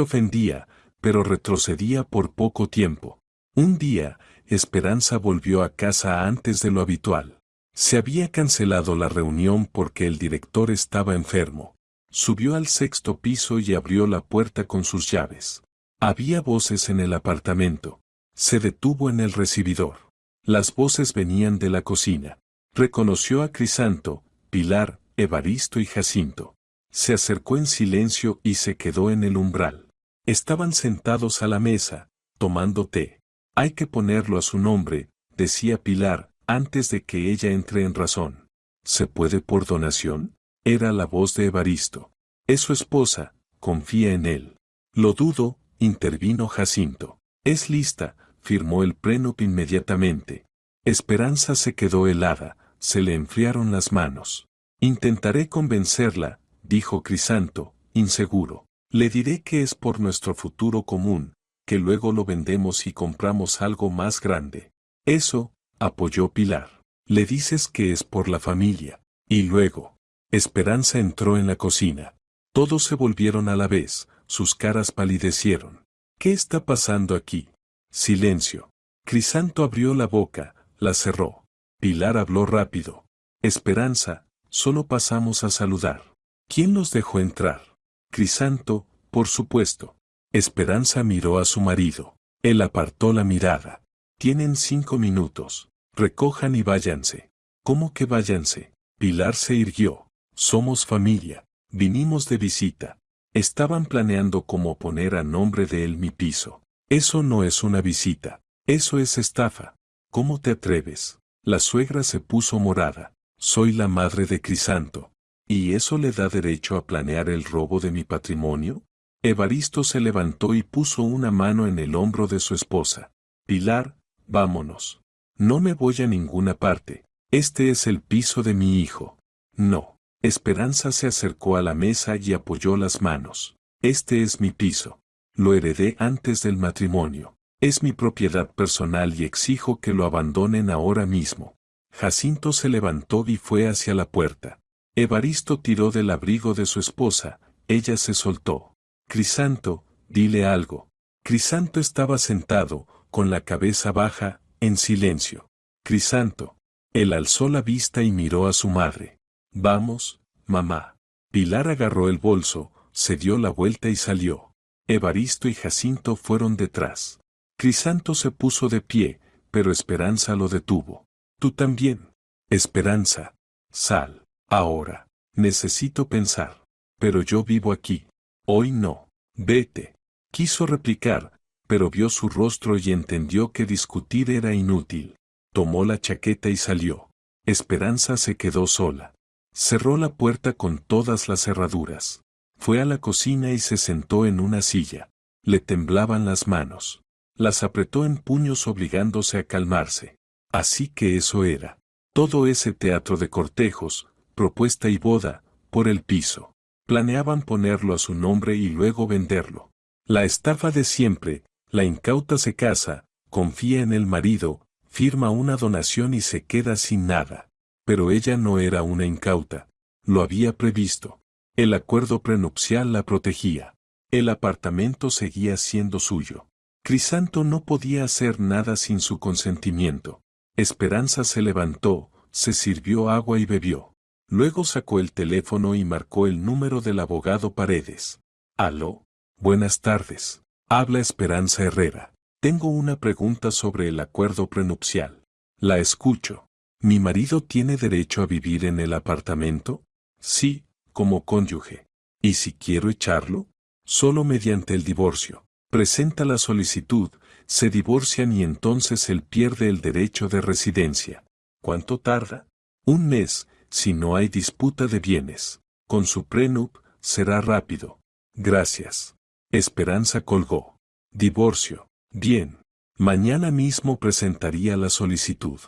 ofendía, pero retrocedía por poco tiempo. Un día, Esperanza volvió a casa antes de lo habitual. Se había cancelado la reunión porque el director estaba enfermo. Subió al sexto piso y abrió la puerta con sus llaves. Había voces en el apartamento. Se detuvo en el recibidor. Las voces venían de la cocina. Reconoció a Crisanto, Pilar, Evaristo y Jacinto. Se acercó en silencio y se quedó en el umbral. Estaban sentados a la mesa, tomando té. Hay que ponerlo a su nombre, decía Pilar, antes de que ella entre en razón. ¿Se puede por donación? Era la voz de Evaristo. Es su esposa, confía en él. Lo dudo, intervino Jacinto. Es lista, firmó el prenup inmediatamente. Esperanza se quedó helada, se le enfriaron las manos. Intentaré convencerla, dijo Crisanto, inseguro. Le diré que es por nuestro futuro común, que luego lo vendemos y compramos algo más grande. Eso, apoyó Pilar. Le dices que es por la familia. Y luego. Esperanza entró en la cocina. Todos se volvieron a la vez, sus caras palidecieron. ¿Qué está pasando aquí? Silencio. Crisanto abrió la boca, la cerró. Pilar habló rápido. Esperanza, solo pasamos a saludar. ¿Quién los dejó entrar? Crisanto, por supuesto. Esperanza miró a su marido. Él apartó la mirada. Tienen 5 minutos. Recojan y váyanse. ¿Cómo que váyanse? Pilar se irguió. Somos familia. Vinimos de visita. Estaban planeando cómo poner a nombre de él mi piso. Eso no es una visita. Eso es estafa. ¿Cómo te atreves? La suegra se puso morada. Soy la madre de Crisanto. ¿Y eso le da derecho a planear el robo de mi patrimonio? Evaristo se levantó y puso una mano en el hombro de su esposa. Pilar, vámonos. No me voy a ninguna parte. Este es el piso de mi hijo. No. Esperanza se acercó a la mesa y apoyó las manos. Este es mi piso. Lo heredé antes del matrimonio. Es mi propiedad personal y exijo que lo abandonen ahora mismo. Jacinto se levantó y fue hacia la puerta. Evaristo tiró del abrigo de su esposa. Ella se soltó. Crisanto, dile algo. Crisanto estaba sentado, con la cabeza baja, en silencio. Crisanto. Él alzó la vista y miró a su madre. Vamos, mamá. Pilar agarró el bolso, se dio la vuelta y salió. Evaristo y Jacinto fueron detrás. Crisanto se puso de pie, pero Esperanza lo detuvo. Tú también. Esperanza. Sal. Ahora. Necesito pensar. Pero yo vivo aquí. Hoy no. Vete. Quiso replicar, pero vio su rostro y entendió que discutir era inútil. Tomó la chaqueta y salió. Esperanza se quedó sola. Cerró la puerta con todas las cerraduras. Fue a la cocina y se sentó en una silla. Le temblaban las manos. Las apretó en puños obligándose a calmarse. Así que eso era. Todo ese teatro de cortejos, propuesta y boda, por el piso. Planeaban ponerlo a su nombre y luego venderlo. La estafa de siempre, la incauta se casa, confía en el marido, firma una donación y se queda sin nada. Pero ella no era una incauta. Lo había previsto. El acuerdo prenupcial la protegía. El apartamento seguía siendo suyo. Crisanto no podía hacer nada sin su consentimiento. Esperanza se levantó, se sirvió agua y bebió. Luego sacó el teléfono y marcó el número del abogado Paredes. «Aló. Buenas tardes. Habla Esperanza Herrera. Tengo una pregunta sobre el acuerdo prenupcial. La escucho. ¿Mi marido tiene derecho a vivir en el apartamento? Sí, como cónyuge. ¿Y si quiero echarlo? Solo mediante el divorcio. Presenta la solicitud, se divorcian y entonces él pierde el derecho de residencia. ¿Cuánto tarda? 1 mes, si no hay disputa de bienes. Con su prenup, será rápido. Gracias. Esperanza colgó. Divorcio. Bien. Mañana mismo presentaría la solicitud.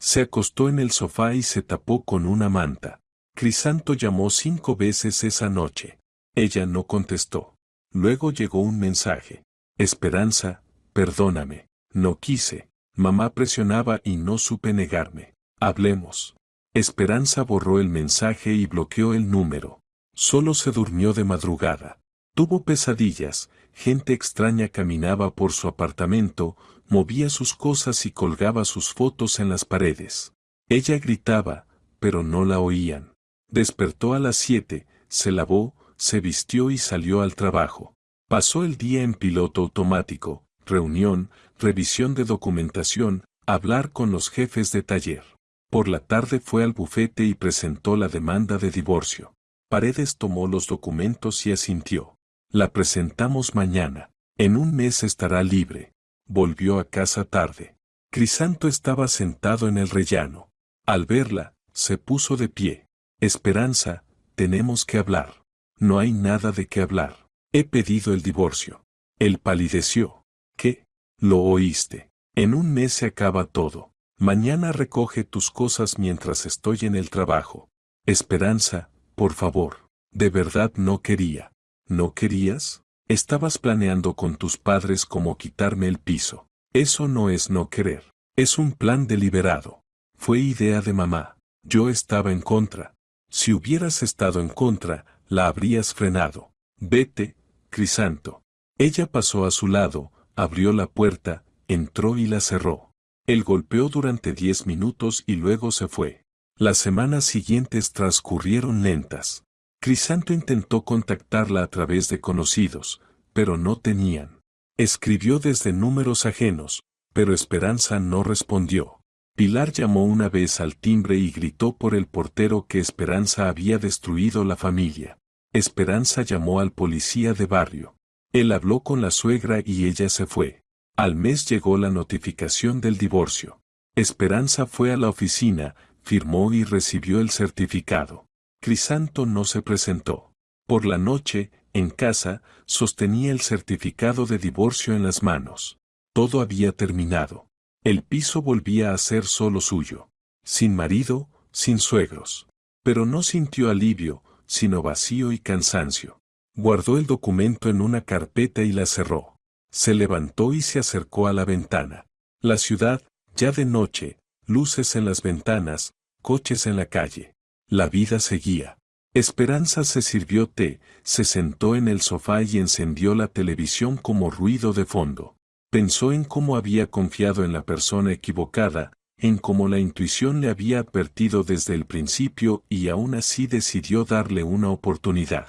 Se acostó en el sofá y se tapó con una manta. Crisanto llamó 5 veces esa noche. Ella no contestó. Luego llegó un mensaje. Esperanza, perdóname. No quise. Mamá presionaba y no supe negarme. Hablemos. Esperanza borró el mensaje y bloqueó el número. Solo se durmió de madrugada. Tuvo pesadillas, gente extraña caminaba por su apartamento, movía sus cosas y colgaba sus fotos en las paredes. Ella gritaba, pero no la oían. Despertó a las 7, se lavó, se vistió y salió al trabajo. Pasó el día en piloto automático, reunión, revisión de documentación, hablar con los jefes de taller. Por la tarde fue al bufete y presentó la demanda de divorcio. Paredes tomó los documentos y asintió. La presentamos mañana. En un mes estará libre. Volvió a casa tarde. Crisanto estaba sentado en el rellano. Al verla, se puso de pie. Esperanza, tenemos que hablar. No hay nada de qué hablar. He pedido el divorcio. Él palideció. ¿Qué? Lo oíste. En un mes se acaba todo. Mañana recoge tus cosas mientras estoy en el trabajo. Esperanza, por favor. De verdad no quería. ¿No querías? Estabas planeando con tus padres cómo quitarme el piso. Eso no es no querer. Es un plan deliberado. Fue idea de mamá. Yo estaba en contra. Si hubieras estado en contra, la habrías frenado. Vete, Crisanto. Ella pasó a su lado, abrió la puerta, entró y la cerró. Él golpeó durante 10 minutos y luego se fue. Las semanas siguientes transcurrieron lentas. Crisanto intentó contactarla a través de conocidos, pero no tenían. Escribió desde números ajenos, pero Esperanza no respondió. Pilar llamó una vez al timbre y gritó por el portero que Esperanza había destruido la familia. Esperanza llamó al policía de barrio. Él habló con la suegra y ella se fue. Al mes llegó la notificación del divorcio. Esperanza fue a la oficina, firmó y recibió el certificado. Crisanto no se presentó. Por la noche, en casa, sostenía el certificado de divorcio en las manos. Todo había terminado. El piso volvía a ser solo suyo. Sin marido, sin suegros. Pero no sintió alivio, sino vacío y cansancio. Guardó el documento en una carpeta y la cerró. Se levantó y se acercó a la ventana. La ciudad, ya de noche, luces en las ventanas, coches en la calle. La vida seguía. Esperanza se sirvió té, se sentó en el sofá y encendió la televisión como ruido de fondo. Pensó en cómo había confiado en la persona equivocada, en cómo la intuición le había advertido desde el principio y aún así decidió darle una oportunidad.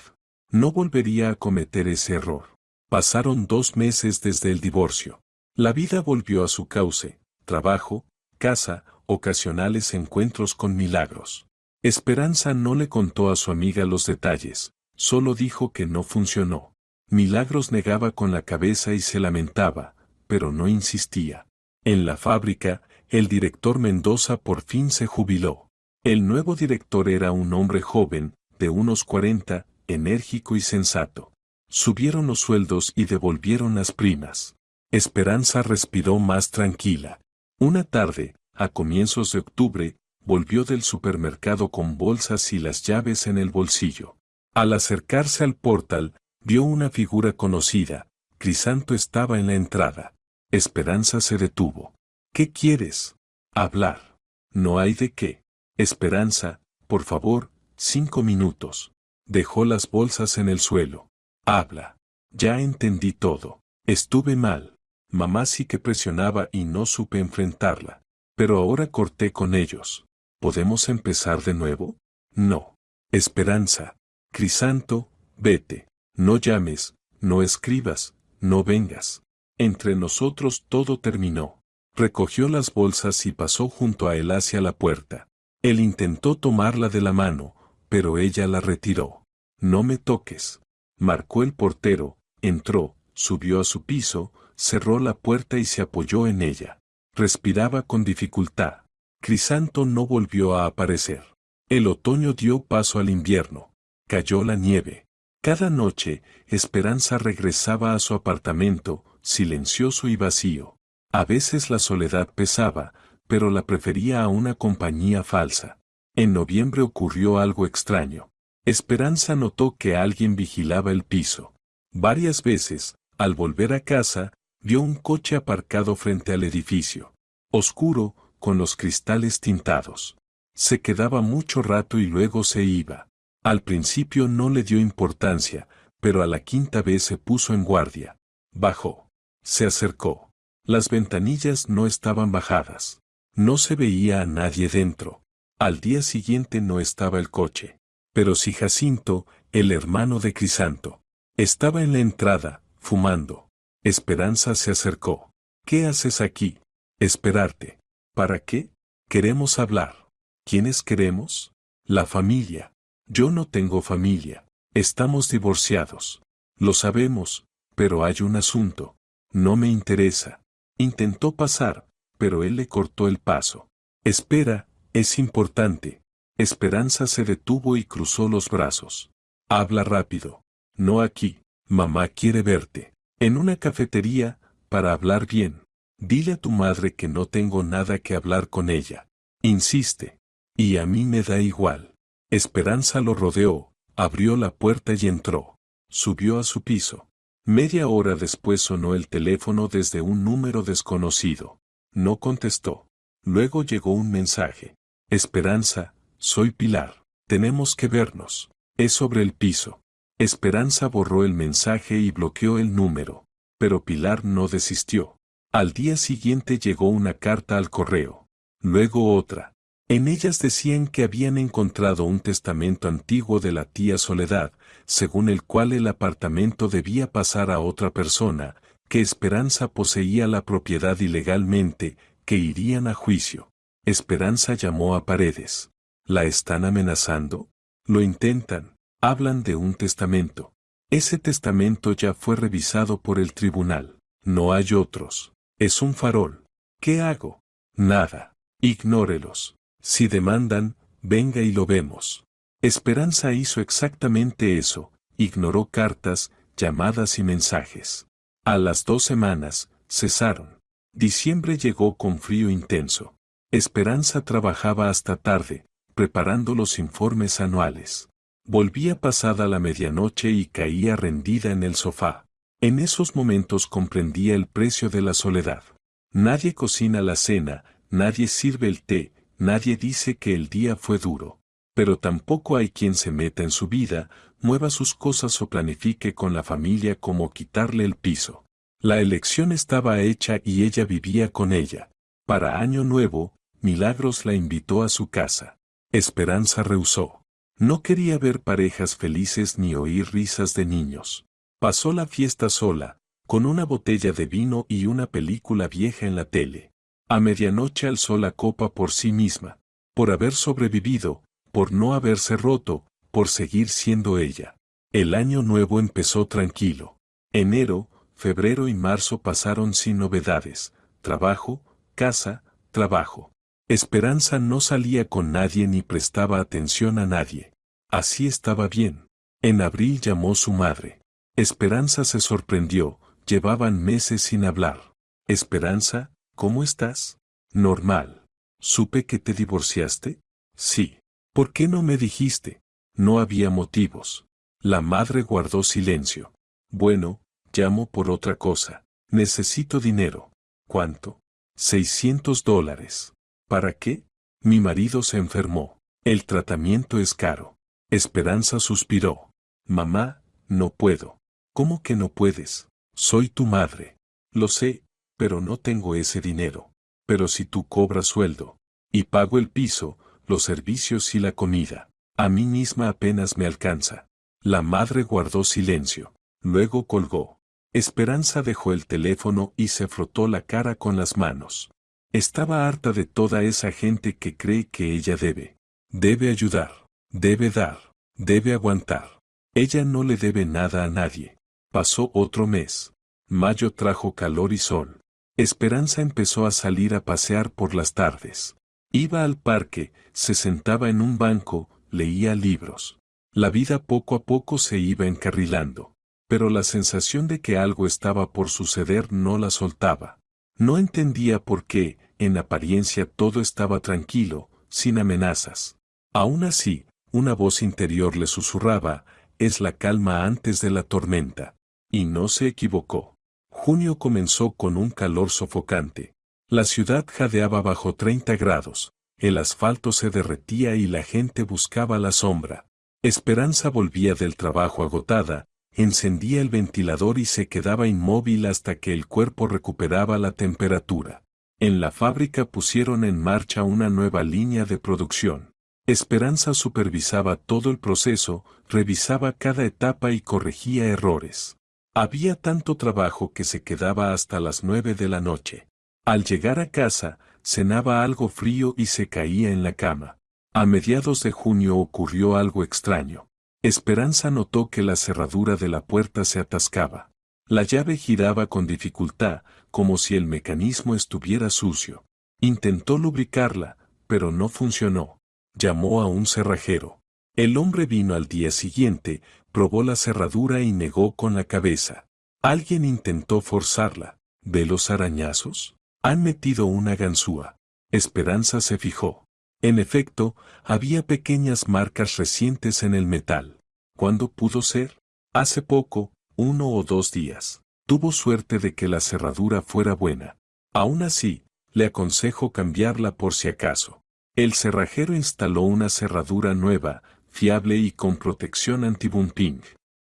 No volvería a cometer ese error. Pasaron 2 meses desde el divorcio. La vida volvió a su cauce, trabajo, casa, ocasionales encuentros con Milagros. Esperanza no le contó a su amiga los detalles, solo dijo que no funcionó. Milagros negaba con la cabeza y se lamentaba, pero no insistía. En la fábrica, el director Mendoza por fin se jubiló. El nuevo director era un hombre joven, de unos 40, enérgico y sensato. Subieron los sueldos y devolvieron las primas. Esperanza respiró más tranquila. Una tarde, a comienzos de octubre, volvió del supermercado con bolsas y las llaves en el bolsillo. Al acercarse al portal, vio una figura conocida. Crisanto estaba en la entrada. Esperanza se detuvo. ¿Qué quieres? Hablar. No hay de qué. Esperanza, por favor, 5 minutos. Dejó las bolsas en el suelo. Habla. Ya entendí todo. Estuve mal. Mamá sí que presionaba y no supe enfrentarla. Pero ahora corté con ellos. ¿Podemos empezar de nuevo? No. Esperanza. Crisanto, vete. No llames, no escribas, no vengas. Entre nosotros todo terminó. Recogió las bolsas y pasó junto a él hacia la puerta. Él intentó tomarla de la mano, pero ella la retiró. No me toques. Marcó el portero, entró, subió a su piso, cerró la puerta y se apoyó en ella. Respiraba con dificultad. Crisanto no volvió a aparecer. El otoño dio paso al invierno. Cayó la nieve. Cada noche, Esperanza regresaba a su apartamento, silencioso y vacío. A veces la soledad pesaba, pero la prefería a una compañía falsa. En noviembre ocurrió algo extraño. Esperanza notó que alguien vigilaba el piso. Varias veces, al volver a casa, vio un coche aparcado frente al edificio. Oscuro, con los cristales tintados. Se quedaba mucho rato y luego se iba. Al principio no le dio importancia, pero a la quinta vez se puso en guardia. Bajó. Se acercó. Las ventanillas no estaban bajadas. No se veía a nadie dentro. Al día siguiente no estaba el coche. Pero sí Jacinto, el hermano de Crisanto. Estaba en la entrada, fumando. Esperanza se acercó. ¿Qué haces aquí? Esperarte. ¿Para qué? Queremos hablar. ¿Quiénes queremos? La familia. Yo no tengo familia. Estamos divorciados. Lo sabemos, pero hay un asunto. No me interesa. Intentó pasar, pero él le cortó el paso. Espera, es importante. Esperanza se detuvo y cruzó los brazos. Habla rápido. No aquí. Mamá quiere verte. En una cafetería, para hablar bien. Dile a tu madre que no tengo nada que hablar con ella. Insiste. Y a mí me da igual. Esperanza lo rodeó, abrió la puerta y entró. Subió a su piso. Media hora después sonó el teléfono desde un número desconocido. No contestó. Luego llegó un mensaje. Esperanza, soy Pilar. Tenemos que vernos. Es sobre el piso. Esperanza borró el mensaje y bloqueó el número. Pero Pilar no desistió. Al día siguiente llegó una carta al correo. Luego otra. En ellas decían que habían encontrado un testamento antiguo de la tía Soledad, según el cual el apartamento debía pasar a otra persona, que Esperanza poseía la propiedad ilegalmente, que irían a juicio. Esperanza llamó a Paredes. ¿La están amenazando? Lo intentan. Hablan de un testamento. Ese testamento ya fue revisado por el tribunal. No hay otros. Es un farol. ¿Qué hago? Nada. Ignórelos. Si demandan, venga y lo vemos. Esperanza hizo exactamente eso, ignoró cartas, llamadas y mensajes. A las 2 semanas, cesaron. Diciembre llegó con frío intenso. Esperanza trabajaba hasta tarde, preparando los informes anuales. Volvía pasada la medianoche y caía rendida en el sofá. En esos momentos comprendía el precio de la soledad. Nadie cocina la cena, nadie sirve el té, nadie dice que el día fue duro. Pero tampoco hay quien se meta en su vida, mueva sus cosas o planifique con la familia cómo quitarle el piso. La elección estaba hecha y ella vivía con ella. Para Año Nuevo, Milagros la invitó a su casa. Esperanza rehusó. No quería ver parejas felices ni oír risas de niños. Pasó la fiesta sola, con una botella de vino y una película vieja en la tele. A medianoche alzó la copa por sí misma, por haber sobrevivido, por no haberse roto, por seguir siendo ella. El año nuevo empezó tranquilo. Enero, febrero y marzo pasaron sin novedades. Trabajo, casa, trabajo. Esperanza no salía con nadie ni prestaba atención a nadie. Así estaba bien. En abril llamó su madre. Esperanza se sorprendió, llevaban meses sin hablar. Esperanza, ¿cómo estás? Normal. ¿Supe que te divorciaste? Sí. ¿Por qué no me dijiste? No había motivos. La madre guardó silencio. Bueno, llamo por otra cosa. Necesito dinero. ¿Cuánto? $600. ¿Para qué? Mi marido se enfermó. El tratamiento es caro. Esperanza suspiró. Mamá, no puedo. ¿Cómo que no puedes? Soy tu madre. Lo sé, pero no tengo ese dinero. Pero si tú cobras sueldo, y pago el piso, los servicios y la comida, a mí misma apenas me alcanza. La madre guardó silencio. Luego colgó. Esperanza dejó el teléfono y se frotó la cara con las manos. Estaba harta de toda esa gente que cree que ella debe. Debe ayudar, debe dar, debe aguantar. Ella no le debe nada a nadie. Pasó otro mes. Mayo trajo calor y sol. Esperanza empezó a salir a pasear por las tardes. Iba al parque, se sentaba en un banco, leía libros. La vida poco a poco se iba encarrilando. Pero la sensación de que algo estaba por suceder no la soltaba. No entendía por qué, en apariencia todo estaba tranquilo, sin amenazas. Aún así, una voz interior le susurraba, es la calma antes de la tormenta. Y no se equivocó. Junio comenzó con un calor sofocante. La ciudad jadeaba bajo 30 grados, el asfalto se derretía y la gente buscaba la sombra. Esperanza volvía del trabajo agotada, Encendía el ventilador y se quedaba inmóvil hasta que el cuerpo recuperaba la temperatura. En la fábrica pusieron en marcha una nueva línea de producción. Esperanza supervisaba todo el proceso, revisaba cada etapa y corregía errores. Había tanto trabajo que se quedaba hasta las 9 de la noche. Al llegar a casa, cenaba algo frío y se caía en la cama. A mediados de junio ocurrió algo extraño. Esperanza notó que la cerradura de la puerta se atascaba. La llave giraba con dificultad, como si el mecanismo estuviera sucio. Intentó lubricarla, pero no funcionó. Llamó a un cerrajero. El hombre vino al día siguiente, probó la cerradura y negó con la cabeza. Alguien intentó forzarla. ¿Ve los arañazos? Han metido una ganzúa. Esperanza se fijó. En efecto, había pequeñas marcas recientes en el metal. ¿Cuándo pudo ser? Hace poco, 1 o 2 días. Tuvo suerte de que la cerradura fuera buena. Aún así, le aconsejo cambiarla por si acaso. El cerrajero instaló una cerradura nueva, fiable y con protección anti-bumping.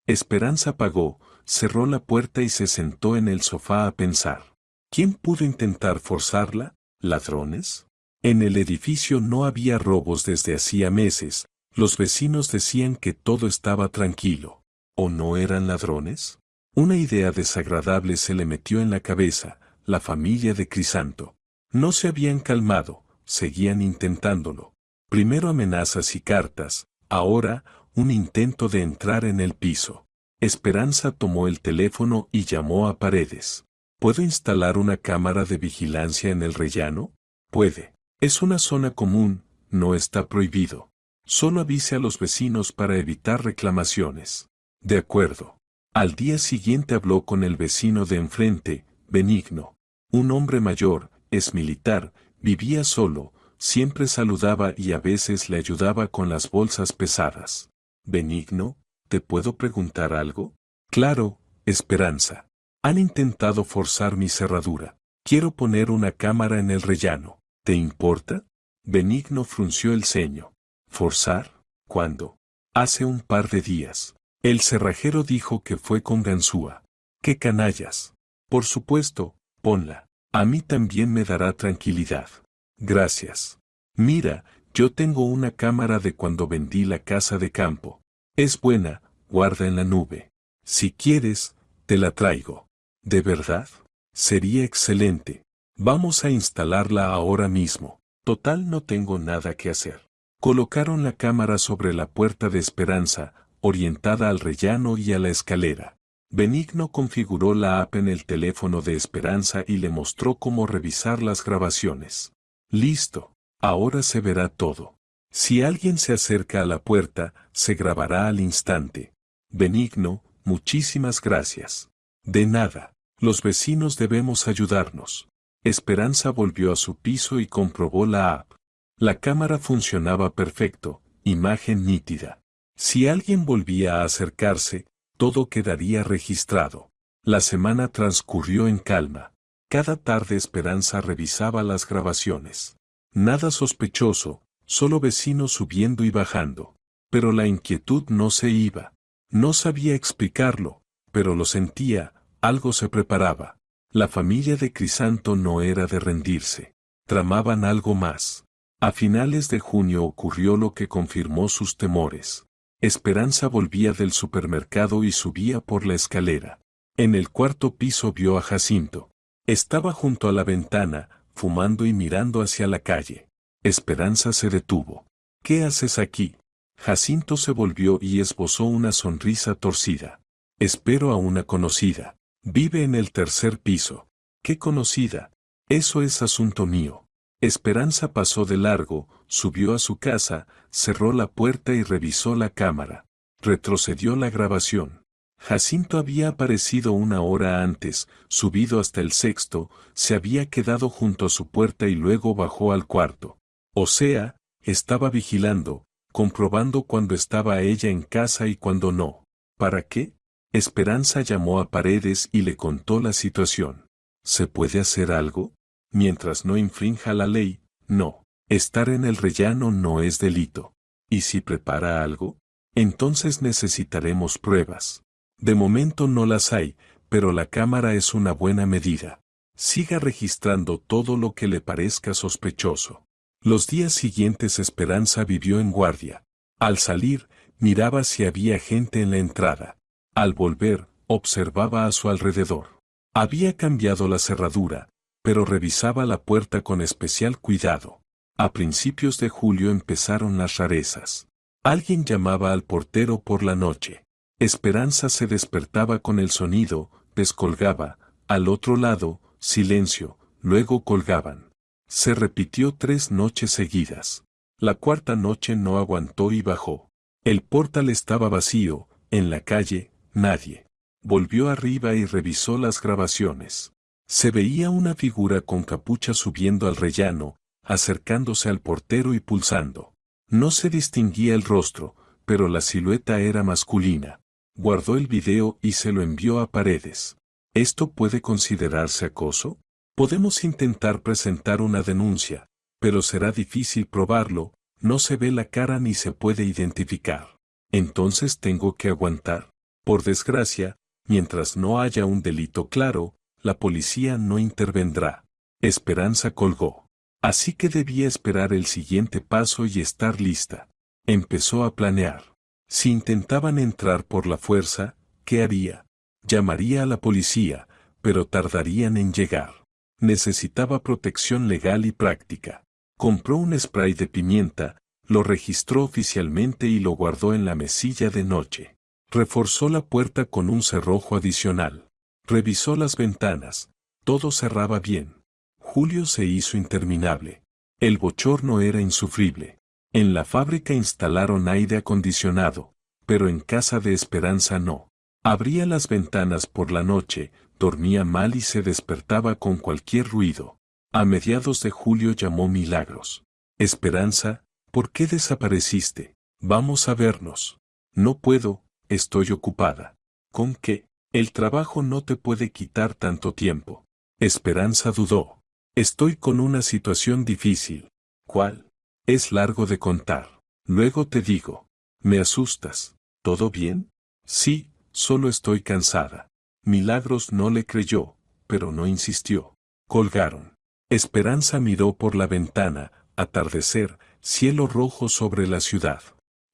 Esperanza pagó, cerró la puerta y se sentó en el sofá a pensar. ¿Quién pudo intentar forzarla? ¿Ladrones? En el edificio no había robos desde hacía meses. Los vecinos decían que todo estaba tranquilo. ¿O no eran ladrones? Una idea desagradable se le metió en la cabeza, la familia de Crisanto. No se habían calmado, seguían intentándolo. Primero amenazas y cartas, ahora, un intento de entrar en el piso. Esperanza tomó el teléfono y llamó a Paredes. ¿Puedo instalar una cámara de vigilancia en el rellano? Puede. Es una zona común, no está prohibido. Solo avise a los vecinos para evitar reclamaciones. De acuerdo. Al día siguiente habló con el vecino de enfrente, Benigno. Un hombre mayor, es militar, vivía solo, siempre saludaba y a veces le ayudaba con las bolsas pesadas. Benigno, ¿te puedo preguntar algo? Claro, Esperanza. Han intentado forzar mi cerradura. Quiero poner una cámara en el rellano. ¿Te importa? Benigno frunció el ceño. ¿Forzar? ¿Cuándo? Hace un par de días. El cerrajero dijo que fue con ganzúa. ¡Qué canallas! Por supuesto, ponla. A mí también me dará tranquilidad. Gracias. Mira, yo tengo una cámara de cuando vendí la casa de campo. Es buena, guarda en la nube. Si quieres, te la traigo. ¿De verdad? Sería excelente. Vamos a instalarla ahora mismo. Total, no tengo nada que hacer. Colocaron la cámara sobre la puerta de Esperanza, orientada al rellano y a la escalera. Benigno configuró la app en el teléfono de Esperanza y le mostró cómo revisar las grabaciones. Listo. Ahora se verá todo. Si alguien se acerca a la puerta, se grabará al instante. Benigno, muchísimas gracias. De nada. Los vecinos debemos ayudarnos. Esperanza volvió a su piso y comprobó la app. La cámara funcionaba perfecto, imagen nítida. Si alguien volvía a acercarse, todo quedaría registrado. La semana transcurrió en calma. Cada tarde Esperanza revisaba las grabaciones. Nada sospechoso, solo vecinos subiendo y bajando. Pero la inquietud no se iba. No sabía explicarlo, pero lo sentía, algo se preparaba. La familia de Crisanto no era de rendirse. Tramaban algo más. A finales de junio ocurrió lo que confirmó sus temores. Esperanza volvía del supermercado y subía por la escalera. En el cuarto piso vio a Jacinto. Estaba junto a la ventana, fumando y mirando hacia la calle. Esperanza se detuvo. ¿Qué haces aquí? Jacinto se volvió y esbozó una sonrisa torcida. Espero a una conocida. Vive en el tercer piso. ¿Qué conocida? Eso es asunto mío. Esperanza pasó de largo, subió a su casa, cerró la puerta y revisó la cámara. Retrocedió la grabación. Jacinto había aparecido 1 hora antes, subido hasta el sexto, se había quedado junto a su puerta y luego bajó al cuarto. O sea, estaba vigilando, comprobando cuando estaba ella en casa y cuando no. ¿Para qué? Esperanza llamó a Paredes y le contó la situación. ¿Se puede hacer algo? Mientras no infrinja la ley, no. Estar en el rellano no es delito. ¿Y si prepara algo? Entonces necesitaremos pruebas. De momento no las hay, pero la cámara es una buena medida. Siga registrando todo lo que le parezca sospechoso. Los días siguientes Esperanza vivió en guardia. Al salir, miraba si había gente en la entrada. Al volver, observaba a su alrededor. Había cambiado la cerradura, pero revisaba la puerta con especial cuidado. A principios de julio empezaron las rarezas. Alguien llamaba al portero por la noche. Esperanza se despertaba con el sonido, descolgaba, al otro lado, silencio, luego colgaban. Se repitió 3 noches seguidas. La cuarta noche no aguantó y bajó. El portal estaba vacío, en la calle, nadie. Volvió arriba y revisó las grabaciones. Se veía una figura con capucha subiendo al rellano, acercándose al portero y pulsando. No se distinguía el rostro, pero la silueta era masculina. Guardó el video y se lo envió a Paredes. ¿Esto puede considerarse acoso? Podemos intentar presentar una denuncia, pero será difícil probarlo, no se ve la cara ni se puede identificar. Entonces tengo que aguantar. Por desgracia, mientras no haya un delito claro, la policía no intervendrá. Esperanza colgó. Así que debía esperar el siguiente paso y estar lista. Empezó a planear. Si intentaban entrar por la fuerza, ¿qué haría? Llamaría a la policía, pero tardarían en llegar. Necesitaba protección legal y práctica. Compró un spray de pimienta, lo registró oficialmente y lo guardó en la mesilla de noche. Reforzó la puerta con un cerrojo adicional. Revisó las ventanas. Todo cerraba bien. Julio se hizo interminable. El bochorno era insufrible. En la fábrica instalaron aire acondicionado, pero en casa de Esperanza no. Abría las ventanas por la noche, dormía mal y se despertaba con cualquier ruido. A mediados de julio llamó Milagros. Esperanza, ¿por qué desapareciste? Vamos a vernos. No puedo, estoy ocupada. ¿Con qué? El trabajo no te puede quitar tanto tiempo. Esperanza dudó. Estoy con una situación difícil. ¿Cuál? Es largo de contar. Luego te digo. Me asustas. ¿Todo bien? Sí, solo estoy cansada. Milagros no le creyó, pero no insistió. Colgaron. Esperanza miró por la ventana, atardecer, cielo rojo sobre la ciudad.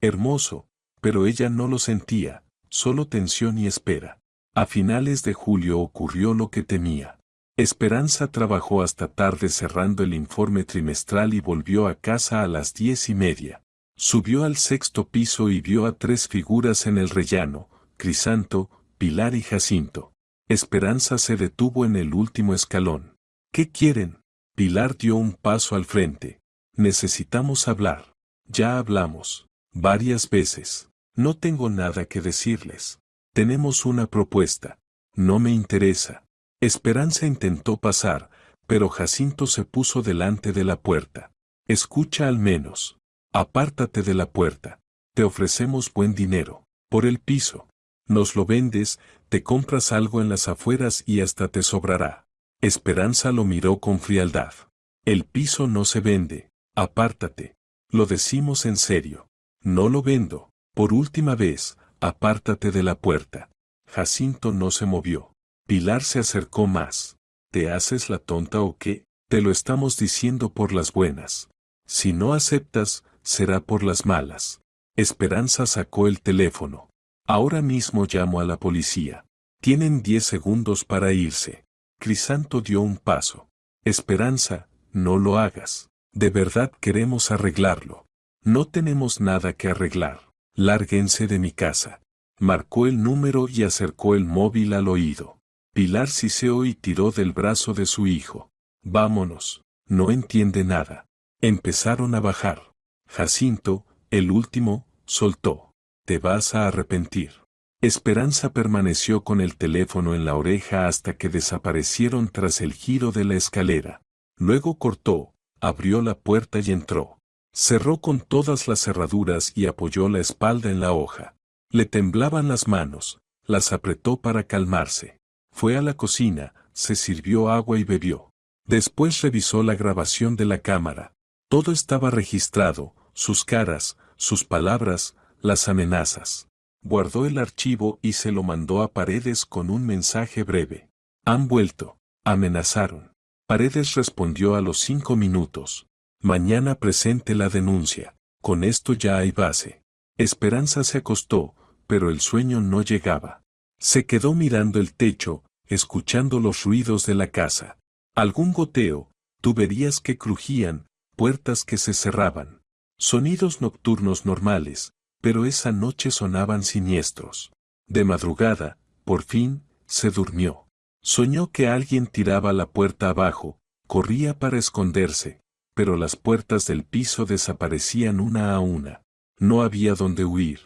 Hermoso, pero ella no lo sentía, solo tensión y espera. A finales de julio ocurrió lo que temía. Esperanza trabajó hasta tarde cerrando el informe trimestral y volvió a casa a las 10:30. Subió al 6º piso y vio a 3 figuras en el rellano, Crisanto, Pilar y Jacinto. Esperanza se detuvo en el último escalón. ¿Qué quieren? Pilar dio un paso al frente. Necesitamos hablar. Ya hablamos. Varias veces. No tengo nada que decirles. Tenemos una propuesta. No me interesa. Esperanza intentó pasar, pero Jacinto se puso delante de la puerta. Escucha al menos. Apártate de la puerta. Te ofrecemos buen dinero. Por el piso. Nos lo vendes, te compras algo en las afueras y hasta te sobrará. Esperanza lo miró con frialdad. El piso no se vende. Apártate. Lo decimos en serio. No lo vendo. Por última vez, apártate de la puerta. Jacinto no se movió. Pilar se acercó más. ¿Te haces la tonta o qué? Te lo estamos diciendo por las buenas. Si no aceptas, será por las malas. Esperanza sacó el teléfono. Ahora mismo llamo a la policía. Tienen 10 segundos para irse. Crisanto dio un paso. Esperanza, no lo hagas. De verdad queremos arreglarlo. No tenemos nada que arreglar. Lárguense de mi casa. Marcó el número y acercó el móvil al oído. Pilar siseó y tiró del brazo de su hijo. Vámonos. No entiende nada. Empezaron a bajar. Jacinto, el último, soltó. Te vas a arrepentir. Esperanza permaneció con el teléfono en la oreja hasta que desaparecieron tras el giro de la escalera. Luego cortó, abrió la puerta y entró. Cerró con todas las cerraduras y apoyó la espalda en la hoja. Le temblaban las manos, las apretó para calmarse. Fue a la cocina, se sirvió agua y bebió. Después revisó la grabación de la cámara. Todo estaba registrado, sus caras, sus palabras, las amenazas. Guardó el archivo y se lo mandó a Paredes con un mensaje breve. Han vuelto. Amenazaron. Paredes respondió a los 5 minutos. Mañana presente la denuncia. Con esto ya hay base. Esperanza se acostó, pero el sueño no llegaba. Se quedó mirando el techo, escuchando los ruidos de la casa. Algún goteo, tuberías que crujían, puertas que se cerraban. Sonidos nocturnos normales, pero esa noche sonaban siniestros. De madrugada, por fin, se durmió. Soñó que alguien tiraba la puerta abajo, corría para esconderse, pero las puertas del piso desaparecían una a una. No había dónde huir.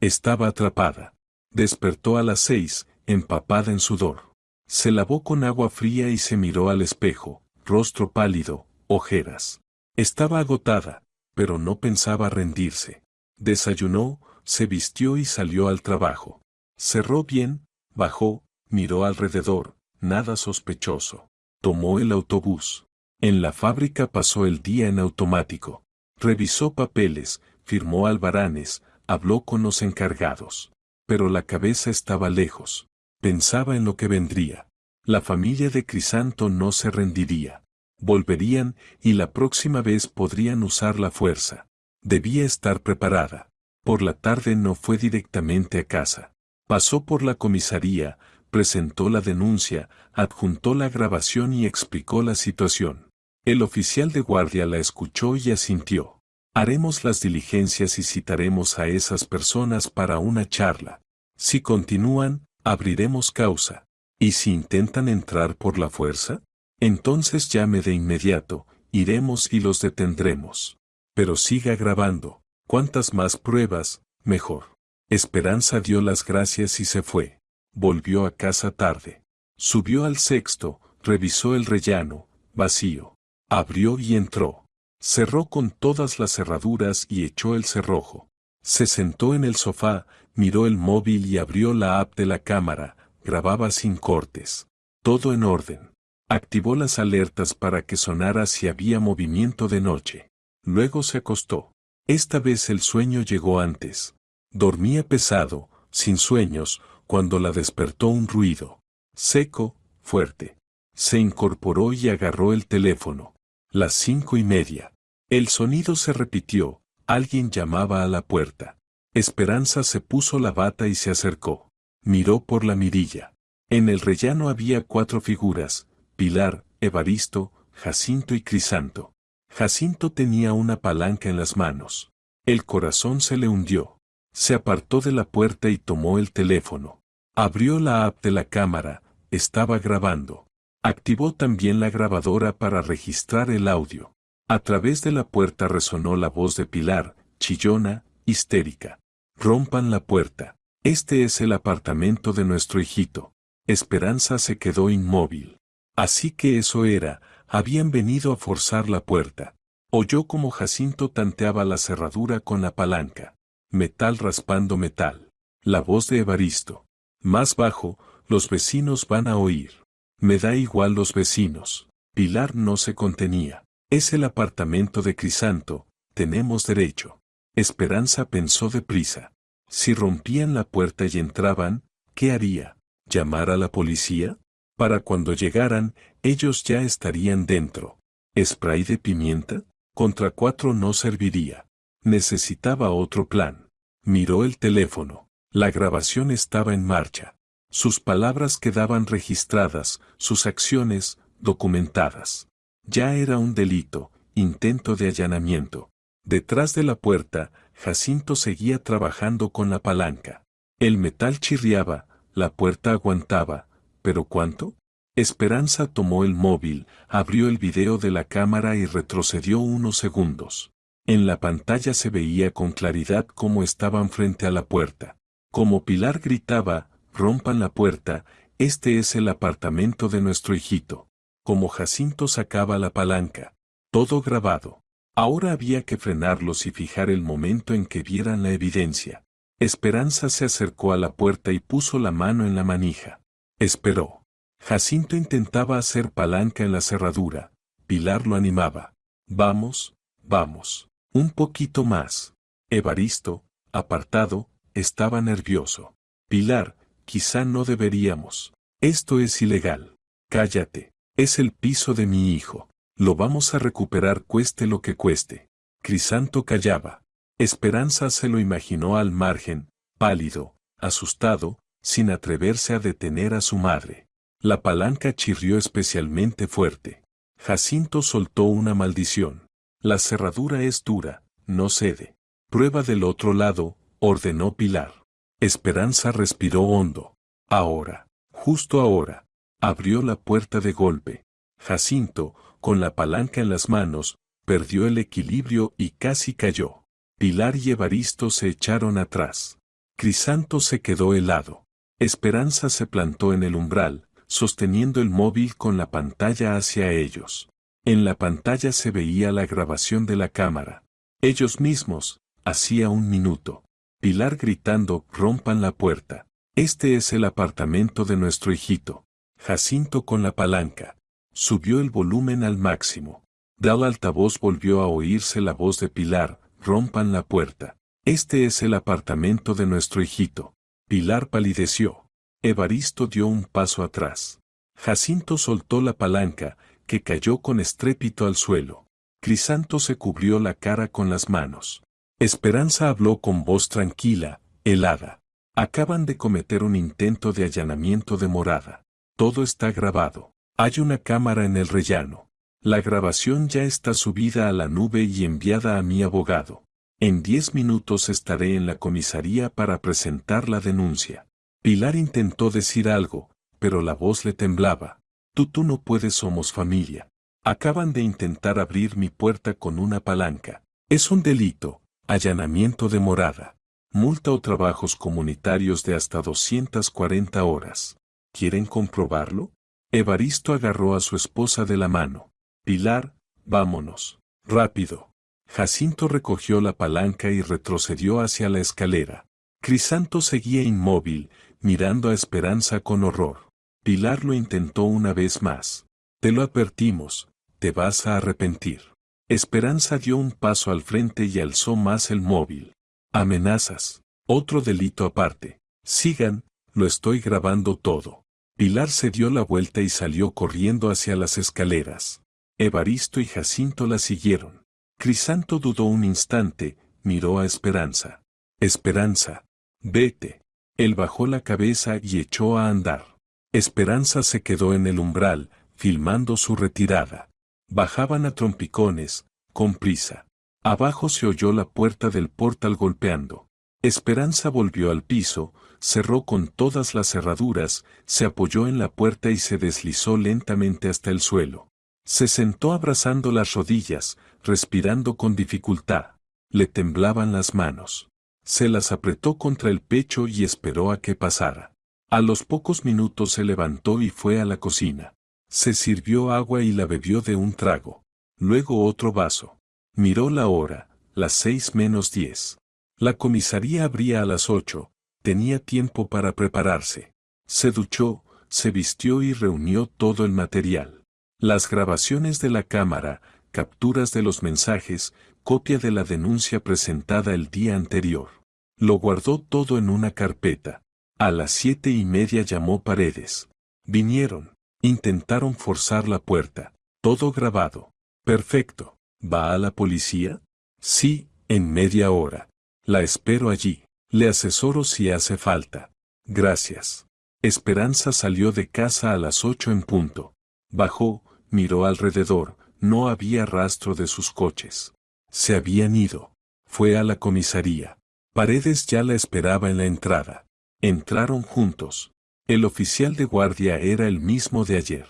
Estaba atrapada. Despertó a las 6, empapada en sudor. Se lavó con agua fría y se miró al espejo, rostro pálido, ojeras. Estaba agotada, pero no pensaba rendirse. Desayunó, se vistió y salió al trabajo. Cerró bien, bajó, miró alrededor, nada sospechoso. Tomó el autobús. En la fábrica pasó el día en automático. Revisó papeles, firmó albaranes, habló con los encargados. Pero la cabeza estaba lejos. Pensaba en lo que vendría. La familia de Crisanto no se rendiría. Volverían y la próxima vez podrían usar la fuerza. Debía estar preparada. Por la tarde no fue directamente a casa. Pasó por la comisaría, presentó la denuncia, adjuntó la grabación y explicó la situación. El oficial de guardia la escuchó y asintió. Haremos las diligencias y citaremos a esas personas para una charla. Si continúan, abriremos causa. ¿Y si intentan entrar por la fuerza? Entonces llame de inmediato, iremos y los detendremos. Pero siga grabando. Cuantas más pruebas, mejor. Esperanza dio las gracias y se fue. Volvió a casa tarde. Subió al sexto, revisó el rellano, vacío. Abrió y entró. Cerró con todas las cerraduras y echó el cerrojo. Se sentó en el sofá, miró el móvil y abrió la app de la cámara, grababa sin cortes. Todo en orden. Activó las alertas para que sonara si había movimiento de noche. Luego se acostó. Esta vez el sueño llegó antes. Dormía pesado, sin sueños, cuando la despertó un ruido. Seco, fuerte. Se incorporó y agarró el teléfono. Las 5:30. El sonido se repitió, alguien llamaba a la puerta. Esperanza se puso la bata y se acercó. Miró por la mirilla. En el rellano había 4 figuras, Pilar, Evaristo, Jacinto y Crisanto. Jacinto tenía una palanca en las manos. El corazón se le hundió. Se apartó de la puerta y tomó el teléfono. Abrió la app de la cámara, estaba grabando. Activó también la grabadora para registrar el audio. A través de la puerta resonó la voz de Pilar, chillona, histérica. Rompan la puerta. Este es el apartamento de nuestro hijito. Esperanza se quedó inmóvil. Así que eso era, habían venido a forzar la puerta. Oyó como Jacinto tanteaba la cerradura con la palanca. Metal raspando metal. La voz de Evaristo. Más bajo, los vecinos van a oír. Me da igual los vecinos. Pilar no se contenía. Es el apartamento de Crisanto, tenemos derecho. Esperanza pensó deprisa. Si rompían la puerta y entraban, ¿qué haría? ¿Llamar a la policía? Para cuando llegaran, ellos ya estarían dentro. ¿Spray de pimienta? Contra 4 no serviría. Necesitaba otro plan. Miró el teléfono. La grabación estaba en marcha. Sus palabras quedaban registradas, sus acciones, documentadas. Ya era un delito, intento de allanamiento. Detrás de la puerta, Jacinto seguía trabajando con la palanca. El metal chirriaba, la puerta aguantaba, ¿pero cuánto? Esperanza tomó el móvil, abrió el video de la cámara y retrocedió unos segundos. En la pantalla se veía con claridad cómo estaban frente a la puerta. Como Pilar gritaba, rompan la puerta, este es el apartamento de nuestro hijito. Como Jacinto sacaba la palanca. Todo grabado. Ahora había que frenarlos y fijar el momento en que vieran la evidencia. Esperanza se acercó a la puerta y puso la mano en la manija. Esperó. Jacinto intentaba hacer palanca en la cerradura. Pilar lo animaba. Vamos, vamos. Un poquito más. Evaristo, apartado, estaba nervioso. Pilar, quizá no deberíamos. Esto es ilegal. Cállate. Es el piso de mi hijo. Lo vamos a recuperar cueste lo que cueste. Crisanto callaba. Esperanza se lo imaginó al margen, pálido, asustado, sin atreverse a detener a su madre. La palanca chirrió especialmente fuerte. Jacinto soltó una maldición. La cerradura es dura, no cede. Prueba del otro lado, ordenó Pilar. Esperanza respiró hondo. Ahora, justo ahora. Abrió la puerta de golpe. Jacinto, con la palanca en las manos, perdió el equilibrio y casi cayó. Pilar y Evaristo se echaron atrás. Crisanto se quedó helado. Esperanza se plantó en el umbral, sosteniendo el móvil con la pantalla hacia ellos. En la pantalla se veía la grabación de la cámara. Ellos mismos, hacía un minuto. Pilar gritando, rompan la puerta. Este es el apartamento de nuestro hijito. Jacinto con la palanca. Subió el volumen al máximo. Del altavoz volvió a oírse la voz de Pilar, rompan la puerta. Este es el apartamento de nuestro hijito. Pilar palideció. Evaristo dio un paso atrás. Jacinto soltó la palanca, que cayó con estrépito al suelo. Crisanto se cubrió la cara con las manos. Esperanza habló con voz tranquila, helada. Acaban de cometer un intento de allanamiento de morada. Todo está grabado. Hay una cámara en el rellano. La grabación ya está subida a la nube y enviada a mi abogado. En 10 minutos estaré en la comisaría para presentar la denuncia. Pilar intentó decir algo, pero la voz le temblaba. Tú no puedes, somos familia. Acaban de intentar abrir mi puerta con una palanca. Es un delito, allanamiento de morada. Multa o trabajos comunitarios de hasta 240 horas. ¿Quieren comprobarlo? Evaristo agarró a su esposa de la mano. Pilar, vámonos. Rápido. Jacinto recogió la palanca y retrocedió hacia la escalera. Crisanto seguía inmóvil, mirando a Esperanza con horror. Pilar lo intentó una vez más. Te lo advertimos, te vas a arrepentir. Esperanza dio un paso al frente y alzó más el móvil. Amenazas. Otro delito aparte. Sigan, lo estoy grabando todo. Pilar se dio la vuelta y salió corriendo hacia las escaleras. Evaristo y Jacinto la siguieron. Crisanto dudó un instante, miró a Esperanza. Esperanza, vete. Él bajó la cabeza y echó a andar. Esperanza se quedó en el umbral, filmando su retirada. Bajaban a trompicones, con prisa. Abajo se oyó la puerta del portal golpeando. Esperanza volvió al piso, cerró con todas las cerraduras, se apoyó en la puerta y se deslizó lentamente hasta el suelo. Se sentó abrazando las rodillas, respirando con dificultad. Le temblaban las manos. Se las apretó contra el pecho y esperó a que pasara. A los pocos minutos se levantó y fue a la cocina. Se sirvió agua y la bebió de un trago. Luego otro vaso. Miró la hora, las 6:10. La comisaría abría a las 8, tenía tiempo para prepararse. Se duchó, se vistió y reunió todo el material. Las grabaciones de la cámara, capturas de los mensajes, copia de la denuncia presentada el día anterior. Lo guardó todo en una carpeta. A las 7:30 llamó Paredes. Vinieron. Intentaron forzar la puerta. Todo grabado. Perfecto. ¿Va a la policía? Sí, en media hora. La espero allí. Le asesoro si hace falta. Gracias. Esperanza salió de casa a las 8 en punto. Bajó, miró alrededor, no había rastro de sus coches. Se habían ido. Fue a la comisaría. Paredes ya la esperaba en la entrada. Entraron juntos. El oficial de guardia era el mismo de ayer.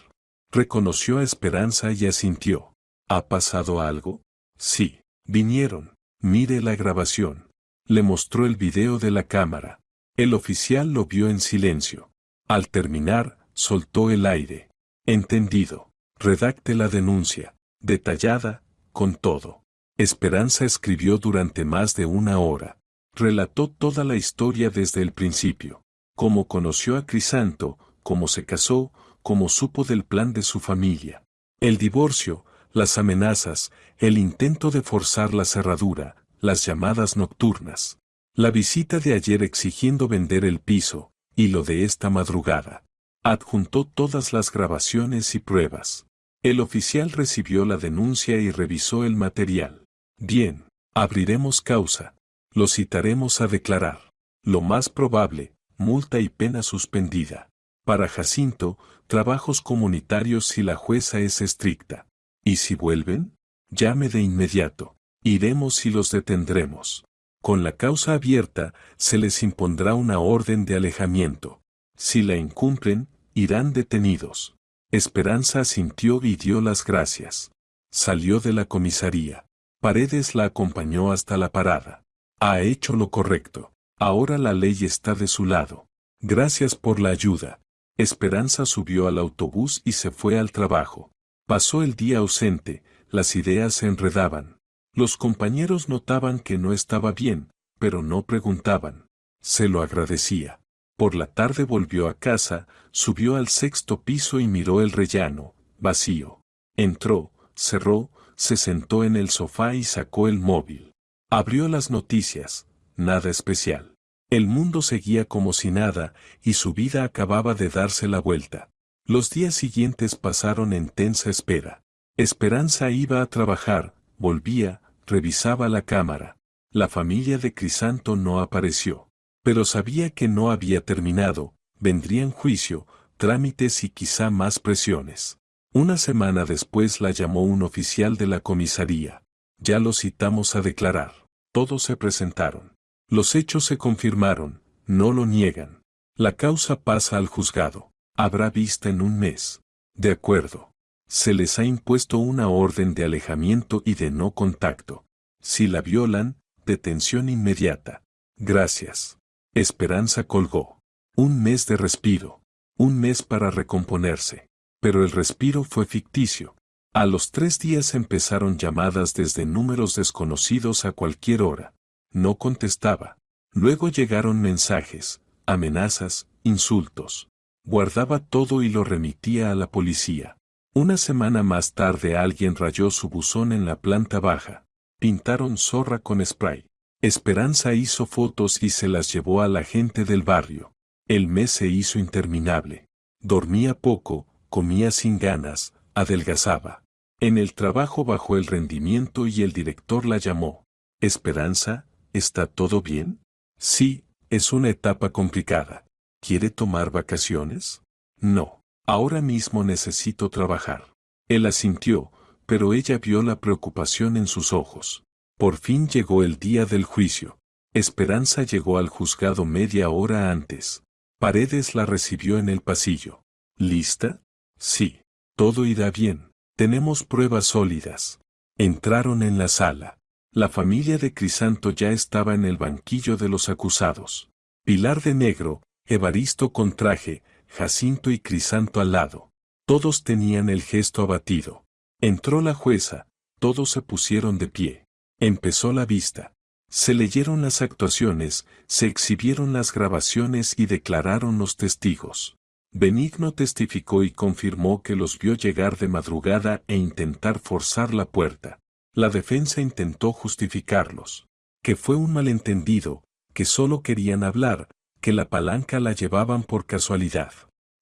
Reconoció a Esperanza y asintió. ¿Ha pasado algo? Sí. Vinieron. Mire la grabación. Le mostró el video de la cámara. El oficial lo vio en silencio. Al terminar, soltó el aire. Entendido. Redacte la denuncia. Detallada, con todo. Esperanza escribió durante más de una hora. Relató toda la historia desde el principio. Cómo conoció a Crisanto, cómo se casó, cómo supo del plan de su familia. El divorcio, las amenazas, el intento de forzar la cerradura, las llamadas nocturnas. La visita de ayer exigiendo vender el piso, y lo de esta madrugada. Adjuntó todas las grabaciones y pruebas. El oficial recibió la denuncia y revisó el material. Bien, abriremos causa. Lo citaremos a declarar. Lo más probable, multa y pena suspendida. Para Jacinto, trabajos comunitarios si la jueza es estricta. ¿Y si vuelven? Llame de inmediato. Iremos y los detendremos. Con la causa abierta, se les impondrá una orden de alejamiento. Si la incumplen, irán detenidos. Esperanza asintió y dio las gracias. Salió de la comisaría. Paredes la acompañó hasta la parada. Ha hecho lo correcto. Ahora la ley está de su lado. Gracias por la ayuda. Esperanza subió al autobús y se fue al trabajo. Pasó el día ausente, las ideas se enredaban. Los compañeros notaban que no estaba bien, pero no preguntaban. Se lo agradecía. Por la tarde volvió a casa, subió al 6º piso y miró el rellano, vacío. Entró, cerró, se sentó en el sofá y sacó el móvil. Abrió las noticias, nada especial. El mundo seguía como si nada, y su vida acababa de darse la vuelta. Los días siguientes pasaron en tensa espera. Esperanza iba a trabajar, volvía, revisaba la cámara. La familia de Crisanto no apareció. Pero sabía que no había terminado, vendrían juicio, trámites y quizá más presiones. Una semana después la llamó un oficial de la comisaría. Ya lo citamos a declarar. Todos se presentaron. Los hechos se confirmaron, no lo niegan. La causa pasa al juzgado. Habrá vista en un mes. De acuerdo. Se les ha impuesto una orden de alejamiento y de no contacto. Si la violan, detención inmediata. Gracias. Esperanza colgó. Un mes de respiro. Un mes para recomponerse. Pero el respiro fue ficticio. A los 3 días empezaron llamadas desde números desconocidos a cualquier hora. No contestaba. Luego llegaron mensajes, amenazas, insultos. Guardaba todo y lo remitía a la policía. Una semana más tarde alguien rayó su buzón en la planta baja. Pintaron zorra con spray. Esperanza hizo fotos y se las llevó a la gente del barrio. El mes se hizo interminable. Dormía poco, comía sin ganas, adelgazaba. En el trabajo bajó el rendimiento y el director la llamó. Esperanza, ¿está todo bien? Sí, es una etapa complicada. ¿Quiere tomar vacaciones? No, ahora mismo necesito trabajar. Él asintió, pero ella vio la preocupación en sus ojos. Por fin llegó el día del juicio. Esperanza llegó al juzgado media hora antes. Paredes la recibió en el pasillo. ¿Lista? Sí. Todo irá bien. Tenemos pruebas sólidas. Entraron en la sala. La familia de Crisanto ya estaba en el banquillo de los acusados. Pilar de negro, Evaristo con traje, Jacinto y Crisanto al lado. Todos tenían el gesto abatido. Entró la jueza, todos se pusieron de pie. Empezó la vista. Se leyeron las actuaciones, se exhibieron las grabaciones y declararon los testigos. Benigno testificó y confirmó que los vio llegar de madrugada e intentar forzar la puerta. La defensa intentó justificarlos. Que fue un malentendido, que solo querían hablar, que la palanca la llevaban por casualidad.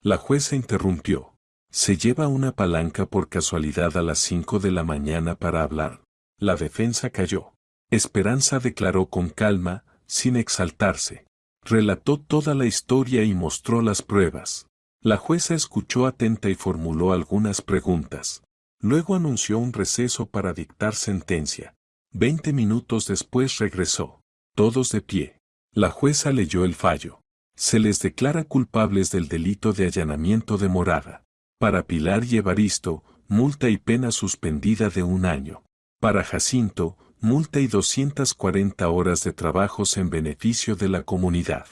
La jueza interrumpió. ¿Se lleva una palanca por casualidad a las 5 de la mañana para hablar? La defensa calló. Esperanza declaró con calma, sin exaltarse. Relató toda la historia y mostró las pruebas. La jueza escuchó atenta y formuló algunas preguntas. Luego anunció un receso para dictar sentencia. 20 minutos después regresó. Todos de pie. La jueza leyó el fallo. Se les declara culpables del delito de allanamiento de morada. Para Pilar y Evaristo, multa y pena suspendida de 1 año. Para Jacinto, multa y 240 horas de trabajos en beneficio de la comunidad.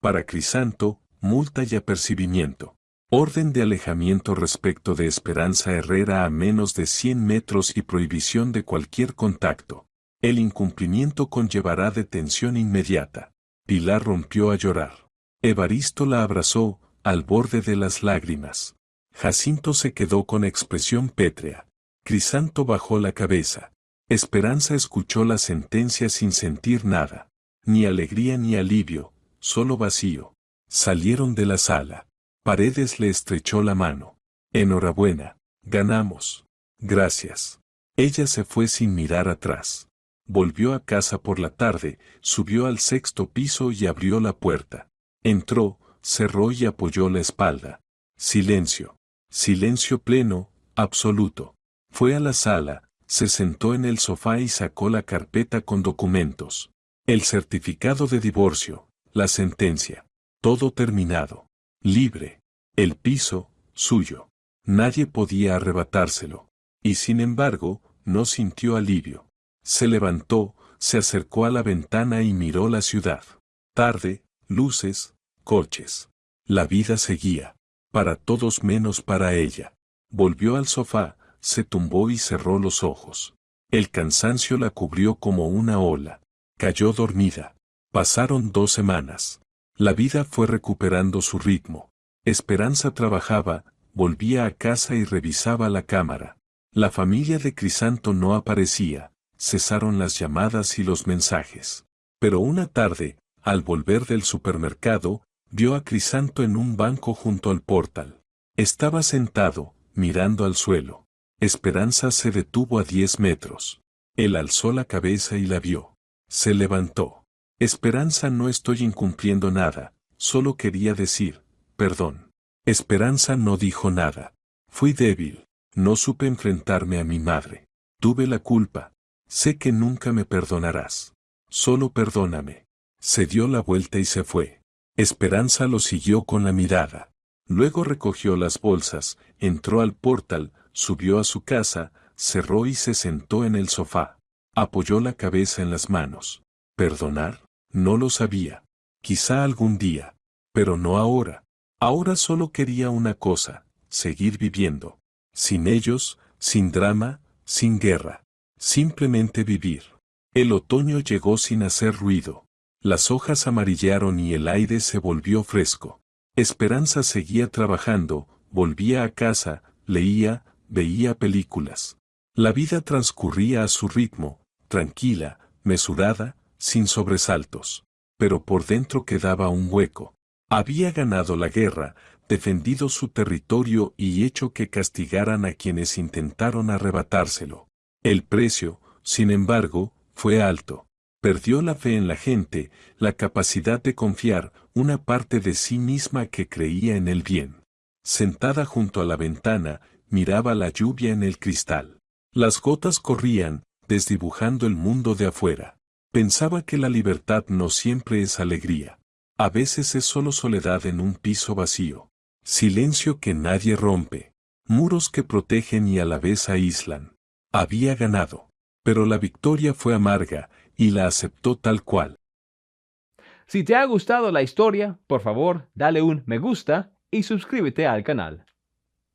Para Crisanto, multa y apercibimiento. Orden de alejamiento respecto de Esperanza Herrera a menos de 100 metros y prohibición de cualquier contacto. El incumplimiento conllevará detención inmediata. Pilar rompió a llorar. Evaristo la abrazó, al borde de las lágrimas. Jacinto se quedó con expresión pétrea. Crisanto bajó la cabeza. Esperanza escuchó la sentencia sin sentir nada. Ni alegría ni alivio, solo vacío. Salieron de la sala. Paredes le estrechó la mano. Enhorabuena, ganamos. Gracias. Ella se fue sin mirar atrás. Volvió a casa por la tarde, subió al sexto piso y abrió la puerta. Entró, cerró y apoyó la espalda. Silencio. Silencio pleno, absoluto. Fue a la sala, se sentó en el sofá y sacó la carpeta con documentos. El certificado de divorcio, la sentencia. Todo terminado. Libre. El piso, suyo. Nadie podía arrebatárselo. Y sin embargo, no sintió alivio. Se levantó, se acercó a la ventana y miró la ciudad. Tarde, luces, coches. La vida seguía. Para todos menos para ella. Volvió al sofá, se tumbó y cerró los ojos. El cansancio la cubrió como una ola. Cayó dormida. Pasaron 2 semanas. La vida fue recuperando su ritmo. Esperanza trabajaba, volvía a casa y revisaba la cámara. La familia de Crisanto no aparecía, cesaron las llamadas y los mensajes. Pero una tarde, al volver del supermercado, vio a Crisanto en un banco junto al portal. Estaba sentado, mirando al suelo. Esperanza se detuvo a 10 metros. Él alzó la cabeza y la vio. Se levantó. Esperanza, no estoy incumpliendo nada, solo quería decir, perdón. Esperanza no dijo nada. Fui débil, no supe enfrentarme a mi madre. Tuve la culpa. Sé que nunca me perdonarás. Solo perdóname. Se dio la vuelta y se fue. Esperanza lo siguió con la mirada. Luego recogió las bolsas, entró al portal, subió a su casa, cerró y se sentó en el sofá. Apoyó la cabeza en las manos. ¿Perdonar? No lo sabía. Quizá algún día. Pero no ahora. Ahora solo quería una cosa, seguir viviendo. Sin ellos, sin drama, sin guerra. Simplemente vivir. El otoño llegó sin hacer ruido. Las hojas amarillaron y el aire se volvió fresco. Esperanza seguía trabajando, volvía a casa, leía, veía películas. La vida transcurría a su ritmo, tranquila, mesurada, sin sobresaltos. Pero por dentro quedaba un hueco. Había ganado la guerra, defendido su territorio y hecho que castigaran a quienes intentaron arrebatárselo. El precio, sin embargo, fue alto. Perdió la fe en la gente, la capacidad de confiar, una parte de sí misma que creía en el bien. Sentada junto a la ventana, miraba la lluvia en el cristal. Las gotas corrían, desdibujando el mundo de afuera. Pensaba que la libertad no siempre es alegría. A veces es solo soledad en un piso vacío. Silencio que nadie rompe. Muros que protegen y a la vez aíslan. Había ganado. Pero la victoria fue amarga, y la aceptó tal cual. Si te ha gustado la historia, por favor, dale un me gusta y suscríbete al canal.